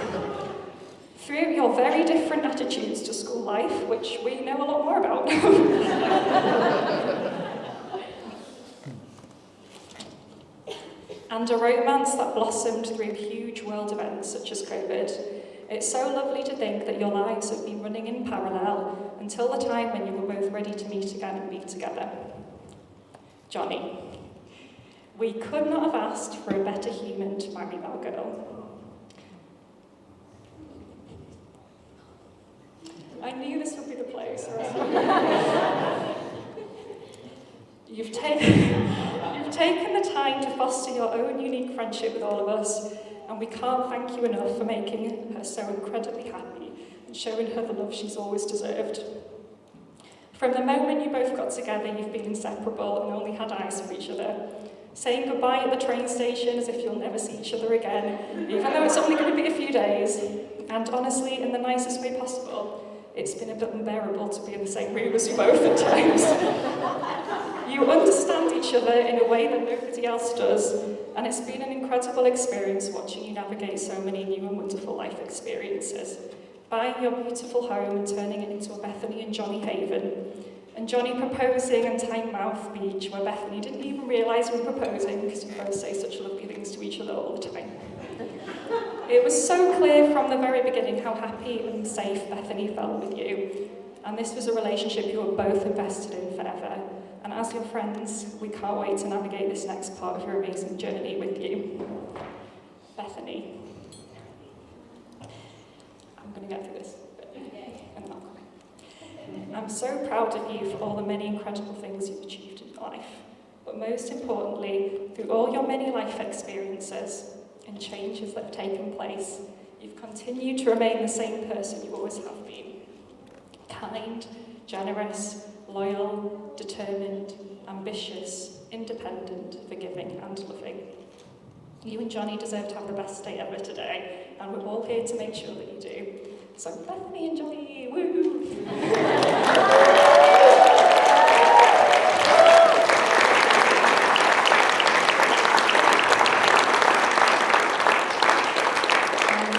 Through your very different attitudes to school life, which we know a lot more about. And a romance that blossomed through huge world events such as COVID. It's so lovely to think that your lives have been running in parallel until the time when you were both ready to meet again and be together. Jonny, we could not have asked for a better human to marry our girl. I knew this would be the place. You've taken the time to foster your own unique friendship with all of us, and we can't thank you enough for making her so incredibly happy and showing her the love she's always deserved. From the moment you both got together, you've been inseparable and only had eyes for each other. Saying goodbye at the train station as if you'll never see each other again, even though it's only going to be a few days. And honestly, in the nicest way possible, it's been a bit unbearable to be in the same room as you both at times. You understand each other in a way that nobody else does, and it's been an incredible experience watching you navigate so many new and wonderful life experiences. Buying your beautiful home and turning it into a Bethany and Jonny haven. And Jonny proposing in Tynemouth Beach, where Bethany didn't even realise you were proposing because you both say such lovely things to each other all the time. It was so clear from the very beginning how happy and safe Bethany felt with you. And this was a relationship you were both invested in forever. And as your friends, we can't wait to navigate this next part of your amazing journey with you. Bethany. I'm going to get through this bit, and not coming. I'm so proud of you for all the many incredible things you've achieved in life. But most importantly, through all your many life experiences and changes that have taken place, you've continued to remain the same person you always have been. Kind, generous, loyal, determined, ambitious, independent, forgiving, and loving. You and Jonny deserve to have the best day ever today, and we're all here to make sure that you do. So Bethany and Jonny, woo!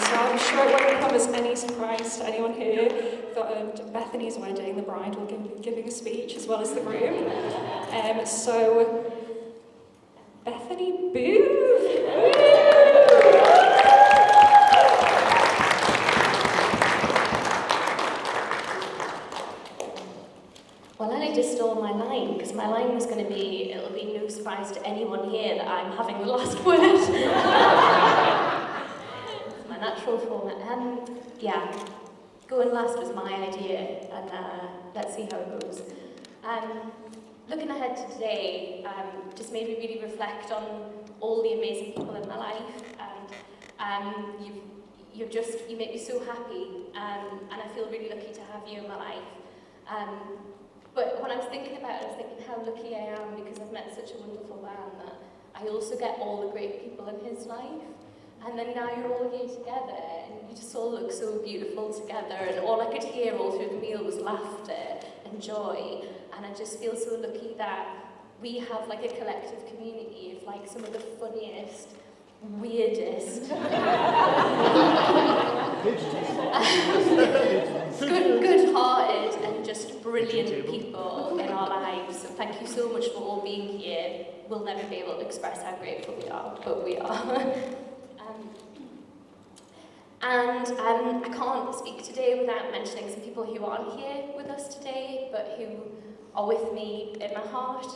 So I'm sure it won't come as any surprise to anyone here that at Bethany's wedding, the bride will be giving a speech as well as the groom. So, Bethany, boo! Well, Ellie just stole my line, because my line was going to be, it'll be no surprise to anyone here that I'm having the last word. yeah, going last was my idea, and let's see how it goes. Looking ahead to today just made me really reflect on all the amazing people in my life, and you make me so happy, and I feel really lucky to have you in my life. But when I was thinking about it, I was thinking how lucky I am because I've met such a wonderful man that I also get all the great people in his life. And then now you're all here together, and you just all look so beautiful together, and all I could hear all through the meal was laughter and joy, and I just feel so lucky that we have like a collective community of like some of the funniest, weirdest, good-hearted and just brilliant people in our lives. So thank you so much for all being here. We'll never be able to express how grateful we are, but we are. I can't speak today without mentioning some people who aren't here with us today, but who are with me in my heart.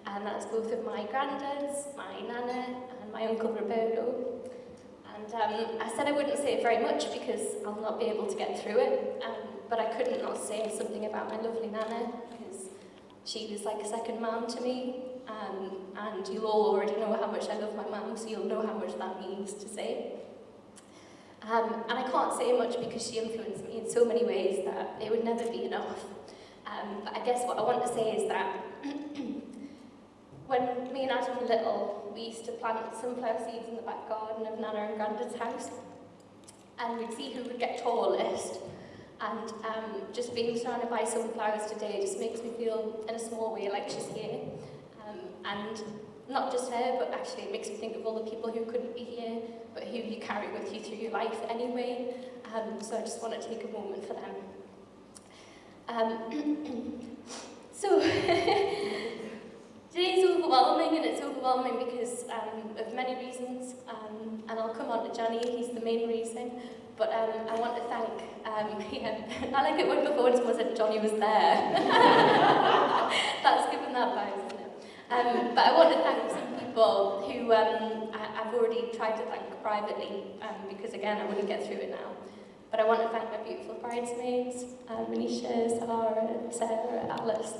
And that's both of my granddads, my nana, and my uncle Roberto. And I said I wouldn't say very much because I'll not be able to get through it, but I couldn't not say something about my lovely nana, because she was like a second mum to me. And you'll all already know how much I love my mum, so you'll know how much that means to say. And I can't say much because she influenced me in so many ways that it would never be enough. But I guess what I want to say is that when me and Adam were little, we used to plant sunflower seeds in the back garden of Nana and Grandad's house, and we'd see who would get tallest. And just being surrounded by sunflowers today just makes me feel, in a small way, like she's here. And not just her, but actually it makes me think of all the people who couldn't be here, but who you carry with you through your life anyway. So I just want to take a moment for them. So today's overwhelming, and it's overwhelming because of many reasons. And I'll come on to Jonny, he's the main reason. But I want to thank, I like it when before someone said Jonny was there. That's given that vibe, isn't it? But I want to thank some people who I've already tried to thank privately, because again, I wouldn't get through it now. But I want to thank my beautiful bridesmaids, Manisha, Sarah, Alice,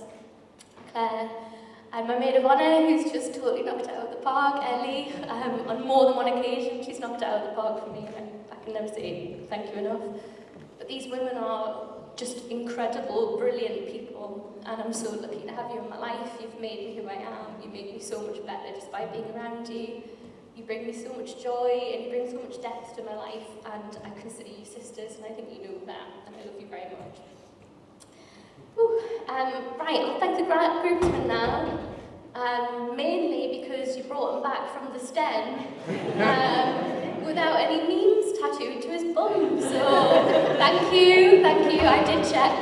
Claire, and my maid of honour, who's just totally knocked it out of the park, Ellie. On more than one occasion, she's knocked it out of the park for me. I can never say thank you enough. But these women are just incredible, brilliant people, and I'm so lucky to have you in my life. You've made me who I am. You make me so much better just by being around you. You bring me so much joy, and you bring so much depth to my life, and I consider you sisters, and I think you know that, and I love you very much. Right, I'll thank the groomsmen now, mainly because you brought him back from the Sten without any memes tattooed to his bum, so thank you, I did check.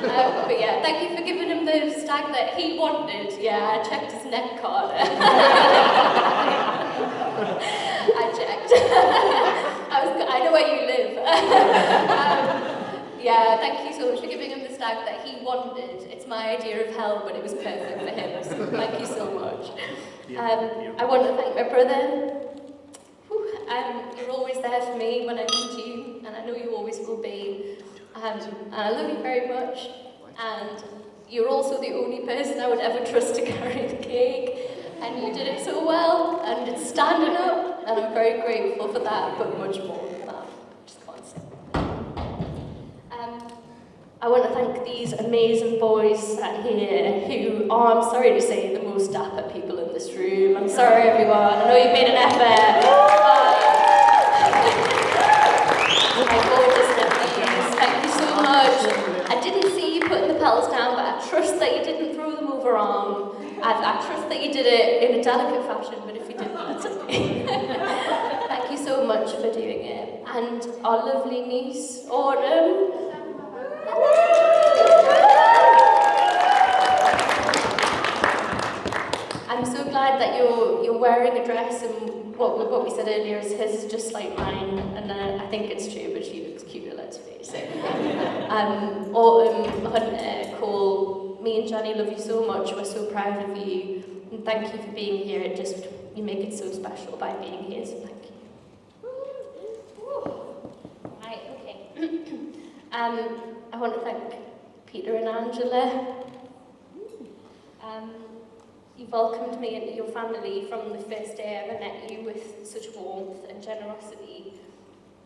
But yeah, thank you for giving him the stag that he wanted. Yeah, I checked his neck card. I checked. I know where you live. Yeah, thank you so much for giving him the stag that he wanted. It's my idea of hell, but it was perfect for him, so thank you so much. I want to thank my brother. You're always there for me when I need you, and I know you always will be. And I love you very much, and you're also the only person I would ever trust to carry the cake, and you did it so well, and it's standing up, and I'm very grateful for that, but much more than that. Just can't say. I want to thank these amazing boys sat here who are, I'm sorry to say, the most dapper people in this room. I'm sorry, everyone. I know you've made an effort. My gorgeous nephews, thank you so much. I didn't see you putting the pels down, but I trust that you didn't throw them over arm. I trust that you did it in a delicate fashion, but if you didn't, that's okay. Thank you so much for doing it. And our lovely niece, Autumn. I'm so glad that you're wearing a dress, and what we said earlier is his is just like mine, and I think it's true, but she looks cuter, let's face it. Autumn, Hunter, Cole, me and Jonny love you so much, we're so proud of you, and thank you for being here. It just you make it so special by being here, so thank you. Right, okay. I want to thank Peter and Angela. You welcomed me into your family from the first day I ever met you with such warmth and generosity,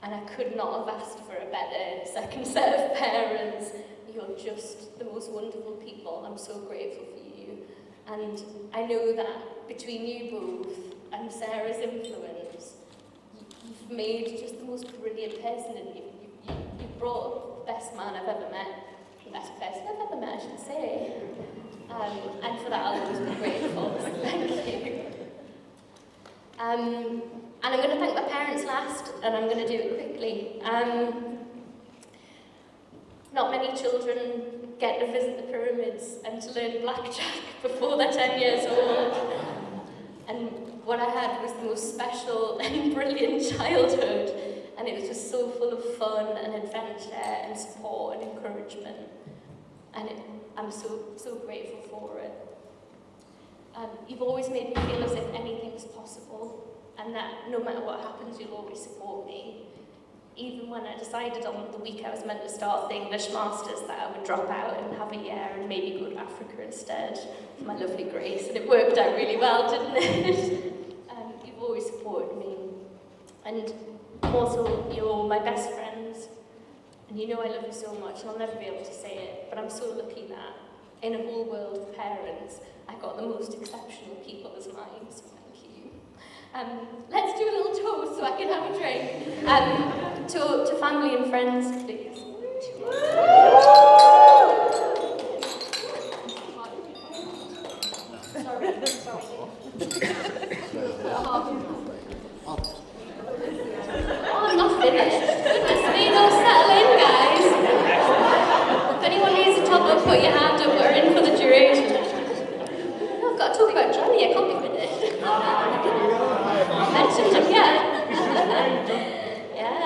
and I could not have asked for a better second set of parents. You're just the most wonderful people. I'm so grateful for you. And I know that between you both and Sarah's influence, you've made just the most brilliant person, and you've brought the best man I've ever met, the best person I've ever met, I should say. And for that, I'll just be grateful. Thank you. And I'm going to thank my parents last, and I'm going to do it quickly. Not many children get to visit the pyramids and to learn blackjack before they're 10 years old. And what I had was the most special and brilliant childhood, and it was just so full of fun and adventure and support and encouragement. And I'm so grateful for it. You've always made me feel as if anything's possible, and that no matter what happens, you'll always support me. Even when I decided on the week I was meant to start the English Masters that I would drop out and have a year and maybe go to Africa instead for my lovely Grace, and it worked out really well, didn't it? You've always supported me. And also, you're my best friends, and you know I love you so much, and I'll never be able to say it, but I'm so lucky that in a whole world of parents, I got the most exceptional people as mine, so thank you. Let's do a little toast so I can have a drink. To family and friends, please. Sorry. Oh, I'm not finished. Goodness me, no, settle in, guys. If anyone needs a top up, put your hand up. We're in for the duration. No, I've got to talk about Jonny. I can't be finished. I mentioned him yet. Yeah.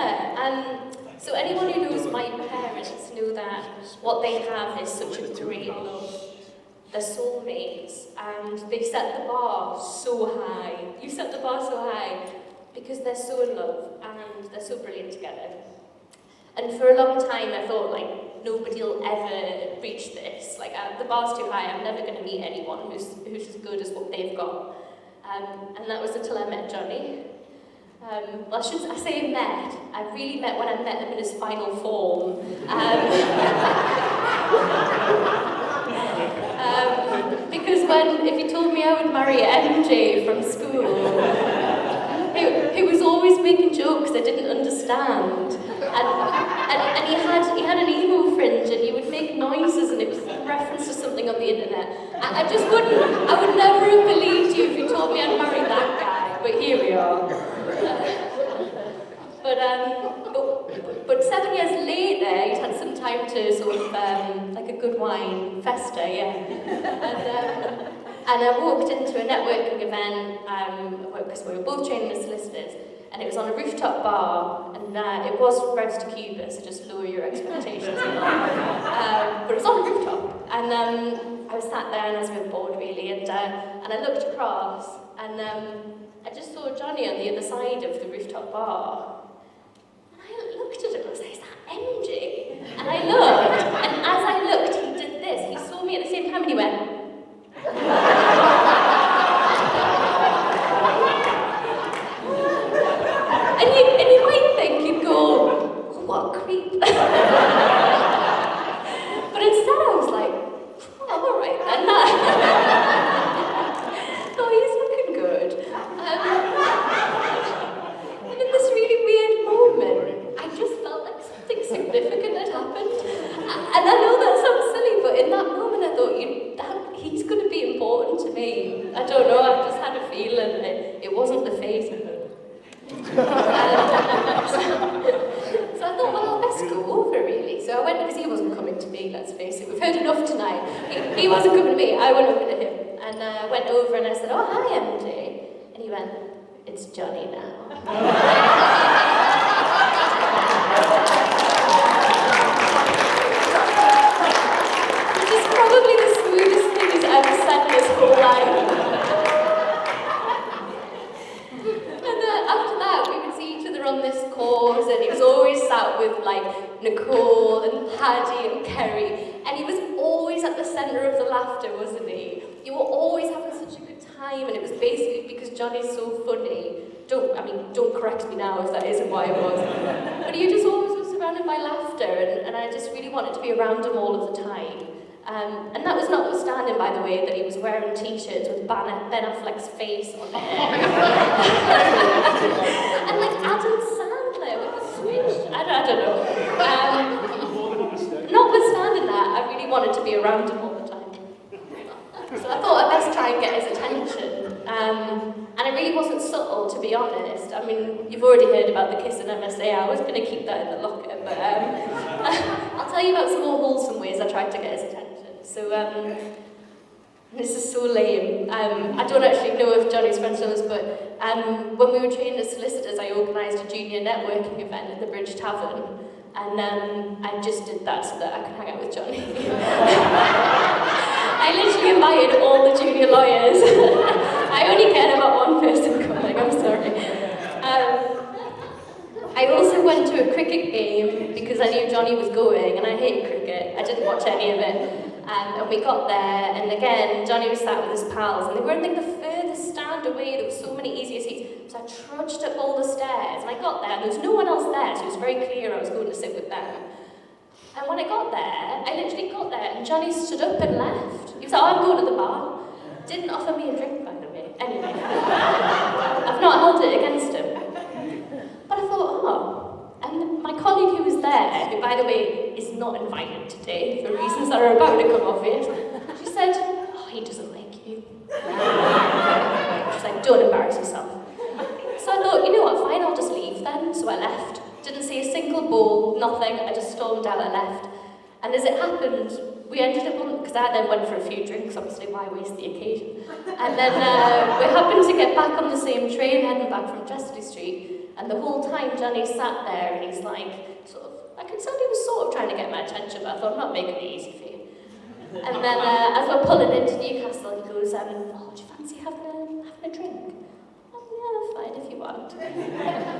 So anyone who knows my parents know that what they have is such a great love. They're soulmates, and they set the bar so high. You set the bar so high because they're so in love and they're so brilliant together. And for a long time, I thought, like, nobody will ever reach this. Like, the bar's too high. I'm never going to meet anyone who's as good as what they've got. And that was until I met Jonny. Well, I say met. I really met when I met him in his final form. Because if you told me I would marry MJ from school, he was always making jokes I didn't understand. And he had an emo fringe, and he would make noises, and it was a reference to something on the internet. I would never have believed you if you told me I'd marry that guy, but here we are. But 7 years later, he'd had some time to sort of, like a good wine, fester, yeah. And I walked into a networking event, because we were both training as solicitors, and it was on a rooftop bar, and it was routes to Cuba, so just lower your expectations. But it was on a rooftop, and I was sat there and I was a bit bored really, and I looked across, and I just saw Jonny on the other side of the rooftop bar. And I looked at him and I was like, is that MJ? And I looked, and as I looked, he did this. He saw me at the same time and he went, and you might think you'd go, oh, what a creep. But instead I was like, oh, all right then. Oh, he's looking good. And in this really weird moment, I just felt like something significant had happened. And I know that sounds silly, but in that moment I thought, he's going to be important to me. I don't know, I just had a feeling it wasn't the face of it. So I thought, well, I'll best go over really. So I went, because he wasn't coming to me, let's face it. We've heard enough tonight. He wasn't coming to me, I went over to him. And I went over and I said, oh, hi, MJ. And he went, it's Jonny now. Which is probably the smoothest thing he's ever said in his whole life. pause, and he was always sat with like Nicole and Paddy and Kerry, and he was always at the centre of the laughter, wasn't he? You were always having such a good time, and it was basically because Jonny's so funny. Don't correct me now if that isn't why it was. But he just always was surrounded by laughter, and I just really wanted to be around him all of the time. And that was notwithstanding, by the way, that he was wearing t-shirts with Ben Affleck's face on it. And like Adam Sandler with the switch. I don't know. Notwithstanding that, I really wanted to be around him all the time. So I thought I'd best try and get his attention. And it really wasn't subtle, to be honest. I mean, you've already heard about the kiss and MSA. I was going to keep that in the locker, but I'll tell you about some more wholesome ways I tried to get his attention. So, this is so lame. I don't actually know if Jonny's friends know this, but when we were trained as solicitors, I organised a junior networking event at the Bridge Tavern, and I just did that so that I could hang out with Jonny. I literally invited all the junior lawyers. I only cared about one person coming, I'm sorry. I also went to a cricket game because I knew Jonny was going, and I hate cricket. I didn't watch any of it. And we got there, and again, Jonny was sat with his pals, and they were in like the furthest stand away. There were so many easier seats. So I trudged up all the stairs, and I got there, and there was no one else there, so it was very clear I was going to sit with them. And when I got there, I literally got there, and Jonny stood up and left. He was like, I'm going to the bar. Didn't offer me a drink, by the way. Anyway, I've not held it against him. But I thought, oh. And my colleague who was there, who, by the way, is not invited today for reasons that are about to come obvious, she said, oh, he doesn't like you. She's like, don't embarrass yourself. So I thought, you know what, fine, I'll just leave then. So I left. Didn't see a single ball, nothing. I just stormed out and left. And as it happened, we ended up on, because I then went for a few drinks, obviously, why waste the occasion? And then we happened to get back on the same train, heading back from Chester Street. And the whole time, Jonny sat there, and he's like, I could tell he was sort of trying to get my attention, but I thought, I'm not making it easy for you. And then, as we're pulling into Newcastle, he goes, oh, do you fancy having a drink? Oh, yeah, fine, if you want.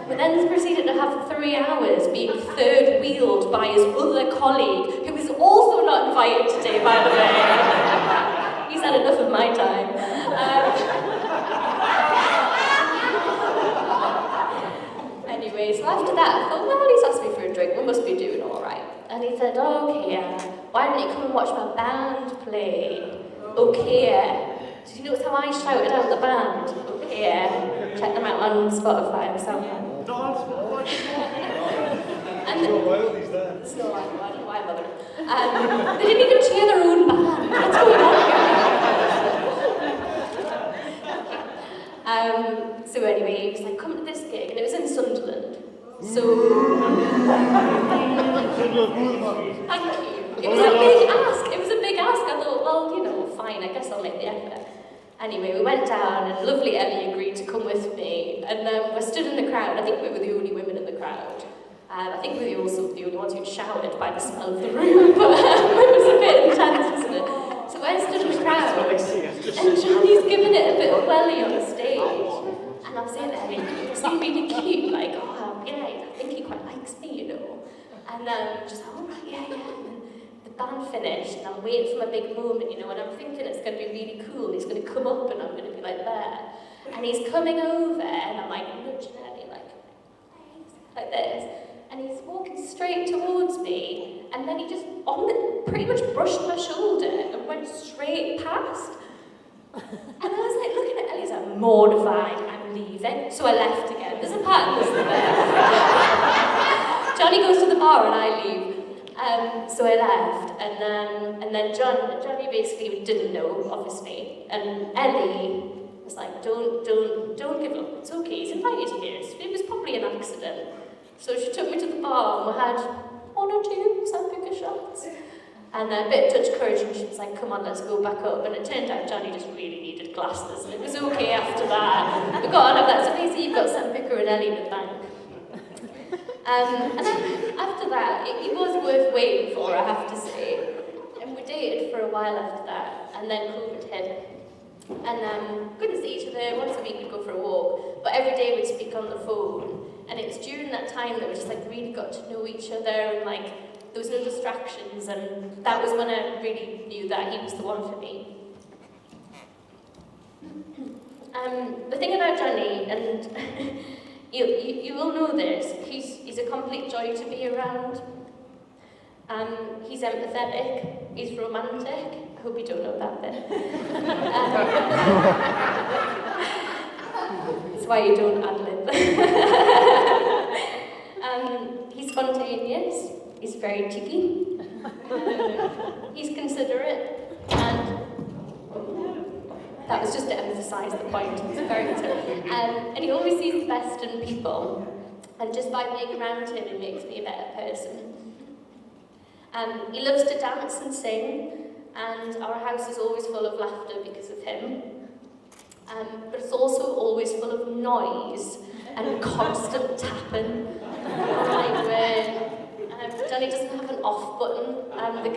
We then proceeded to have 3 hours being third-wheeled by his other colleague, who was also not invited today, by the way. He's had enough of my time. Anyway, so after that, I thought, well, he's asked me for a drink, we must be doing all right. And he said, oh, okay, why don't you come and watch my band play? Okay, did you notice how I shouted out the band? Okay, check them out on Spotify or something. And there's no royalties there. There's no, I don't know why I bother. They didn't even cheer their own band. What's going on here? So anyway, he was like, come to this gig, and it was in Sunderland. So, thank you. It was a big ask. It was a big ask. I thought, well, you know, fine, I guess I'll make the effort. Anyway, we went down, and lovely Ellie agreed to come with me, and we stood in the crowd. I think we were the only women in the crowd. I think we were also the only ones who'd shouted by the smell of the room, but it was a bit intense, wasn't it? So I stood in the crowd, and Jonny's giving it a bit of welly on the stage. And I'm saying to Ellie, he's really cute, like, oh, yeah, I think he quite likes me, you know. And just like, oh, right, yeah. And the band finished, and I'm waiting for my big moment, you know, and I'm thinking it's going to be really cool. He's going to come up, and I'm going to be like there. And he's coming over, and I'm like nudging Ellie, like this. And he's walking straight towards me, and then he just pretty much brushed my shoulder and went straight past. And I was like looking at Ellie, I'm mortified, I'm leaving. So I left again. There's a pattern, isn't there? Jonny goes to the bar and I leave. So I left, and then Jonny basically didn't know, obviously. And Ellie was like, don't give up. It's okay. He's invited you here. It was probably an accident. So she took me to the bar and we had 1 or 2 Sambuca shots. And a bit of touch courage, and she was like, come on, let's go back up. And it turned out Jonny just really needed glasses, and it was okay after that. We got on of that, so basically you've got Sambuca and Ellie in the bank. And then after that, it was worth waiting for, I have to say. And we dated for a while after that, and then COVID hit. And couldn't see each other. Once a week we'd go for a walk, but every day we'd speak on the phone. And it was during during that time that we just like really got to know each other, and like there was no distractions, and that was when I really knew that he was the one for me. The thing about Jonny, and you will know this, he's a complete joy to be around. He's empathetic, he's romantic. I hope you don't know that bit. That's why you don't ad-lib. He's spontaneous, he's very cheeky, he's considerate, and that was just to emphasise the point. He's very considerate. And he always sees the best in people, and just by being around him, it makes me a better person. He loves to dance and sing, and our house is always full of laughter because of him. But it's also always full of noise and constant tapping. Like where Jonny doesn't have an off button. The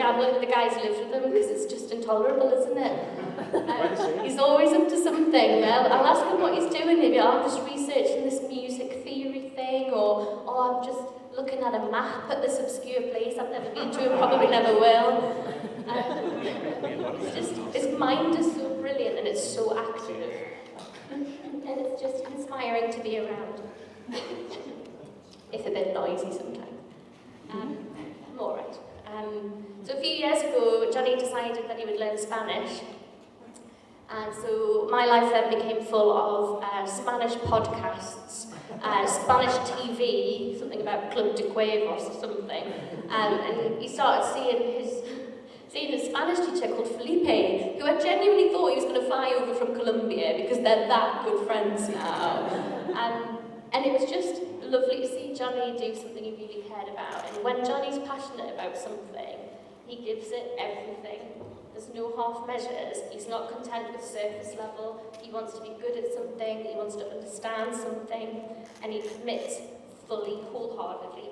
guys live with him because it's just intolerable, isn't it? He's always up to something. I'll ask him what he's doing. Maybe I'm just researching this music theory thing, or I'm just looking at a map at this obscure place I've never been to and probably never will. His mind is so brilliant and it's so active. And it's just inspiring to be around. It's a bit noisy sometimes. I'm alright. So a few years ago, Jonny decided that he would learn Spanish. And so my life then became full of Spanish podcasts, Spanish TV, something about Club de Cuervos or something. And he started seeing his Spanish teacher called Felipe, who I genuinely thought he was going to fly over from Colombia because they're that good friends now. And it was just lovely to see Jonny do something he really cared about. And when Jonny's passionate about something, he gives it everything. There's no half measures. He's not content with surface level. He wants to be good at something. He wants to understand something. And he commits fully, wholeheartedly.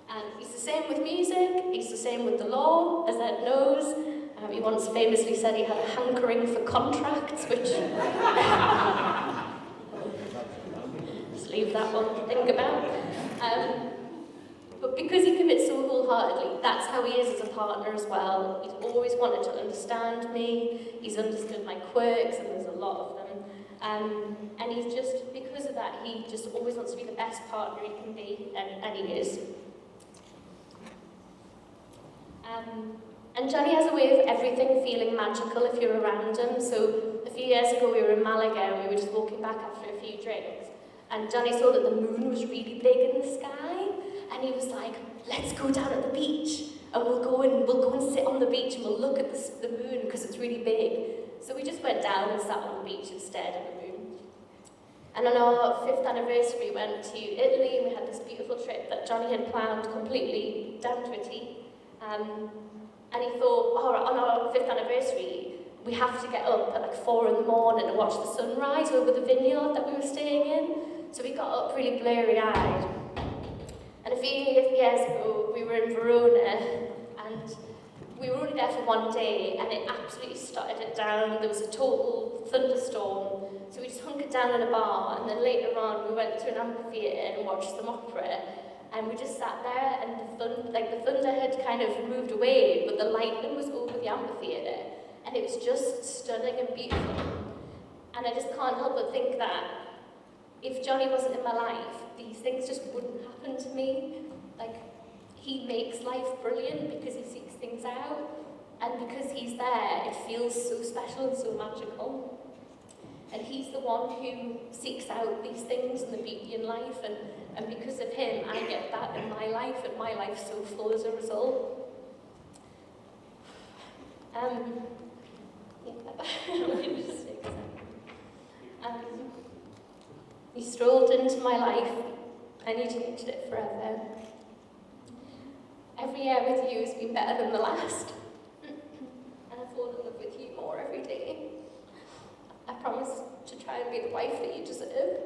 And he's the same with music. He's the same with the law, as Ed knows. He once famously said he had a hankering for contracts, which... Just leave that one to think about. But because he commits so wholeheartedly, that's how he is as a partner as well. He's always wanted to understand me. He's understood my quirks, and there's a lot of them. And he's just, because of that, he just always wants to be the best partner he can be, and he is. And Jonny has a way of everything feeling magical if you're around him. So a few years ago we were in Malaga and we were just walking back after a few drinks. And Jonny saw that the moon was really big in the sky. And he was like, let's go down at the beach. And we'll go and sit on the beach and we'll look at the moon because it's really big. So we just went down and sat on the beach and stared at the moon. And on our 5th anniversary we went to Italy and we had this beautiful trip that Jonny had planned completely down to a T. And he thought, on our 5th anniversary, we have to get up at like 4 in the morning and watch the sunrise over the vineyard that we were staying in. So we got up really blurry-eyed. And a few years ago, we were in Verona, and we were only there for one day, and it absolutely started it down. There was a total thunderstorm. So we just hunkered down in a bar, and then later on, we went to an amphitheatre and watched some opera. And we just sat there, and the thunder had kind of moved away, but the lightning was over the amphitheatre. And it was just stunning and beautiful. And I just can't help but think that if Jonny wasn't in my life, these things just wouldn't happen to me. Like, he makes life brilliant because he seeks things out. And because he's there, it feels so special and so magical. And he's the one who seeks out these things and the beauty in life. And because of him, I get that in my life, and my life's so full as a result. He strolled into my life, and he changed it forever. Every year with you has been better than the last. And I fall in love with you more every day. I promise to try and be the wife that you deserve.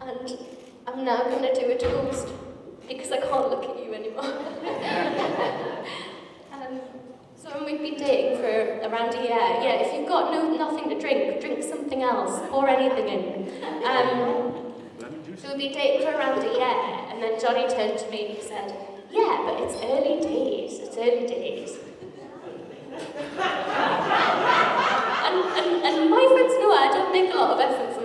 And I'm now going to do a toast, because I can't look at you anymore. So when we've been dating for around a year, if you've got nothing to drink, drink something else, pour anything in. we'd been dating for around a year, and then Jonny turned to me and he said, yeah, but it's early days, it's early days. and my friends know I don't make a lot of effort for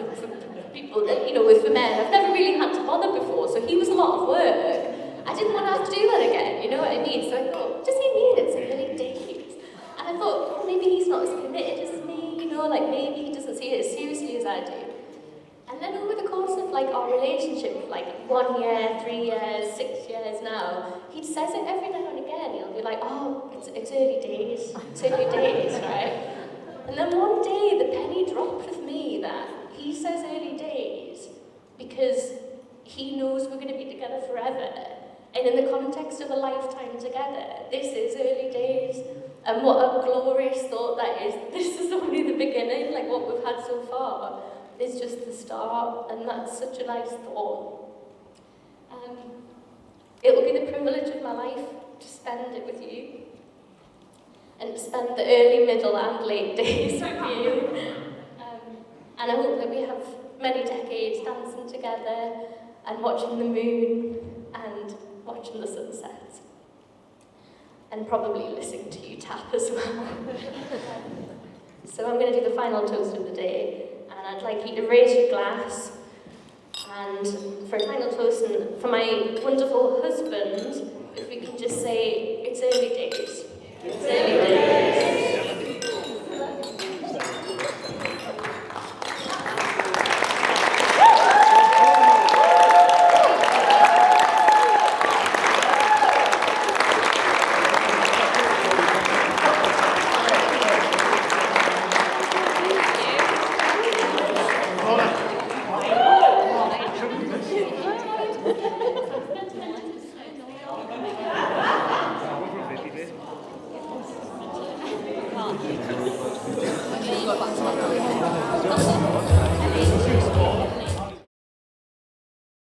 people, for men. I've never really had to bother before, so he was a lot of work. I didn't want to have to do that again, you know what I mean? So I thought, does he mean it's early days? And I thought, maybe he's not as committed as me, maybe he doesn't see it as seriously as I do. And then over the course of our relationship, 1 year, 3 years, 6 years now, he says it every now and again. He'll be like, oh, it's early days, right? And then one day the penny dropped with me that he says early days because he knows we're going to be together forever. And in the context of a lifetime together, this is early days. And what a glorious thought that is. This is only the beginning, what we've had so far is just the start, and that's such a nice thought. It will be the privilege of my life to spend it with you, and to spend the early, middle, and late days with you. And I hope that we have many decades dancing together, and watching the moon, and watching the sunset, and probably listening to you tap as well. So I'm going to do the final toast of the day, and I'd like you to raise your glass, and for a final toast, and for my wonderful husband, if we can just say, it's early days. It's early days.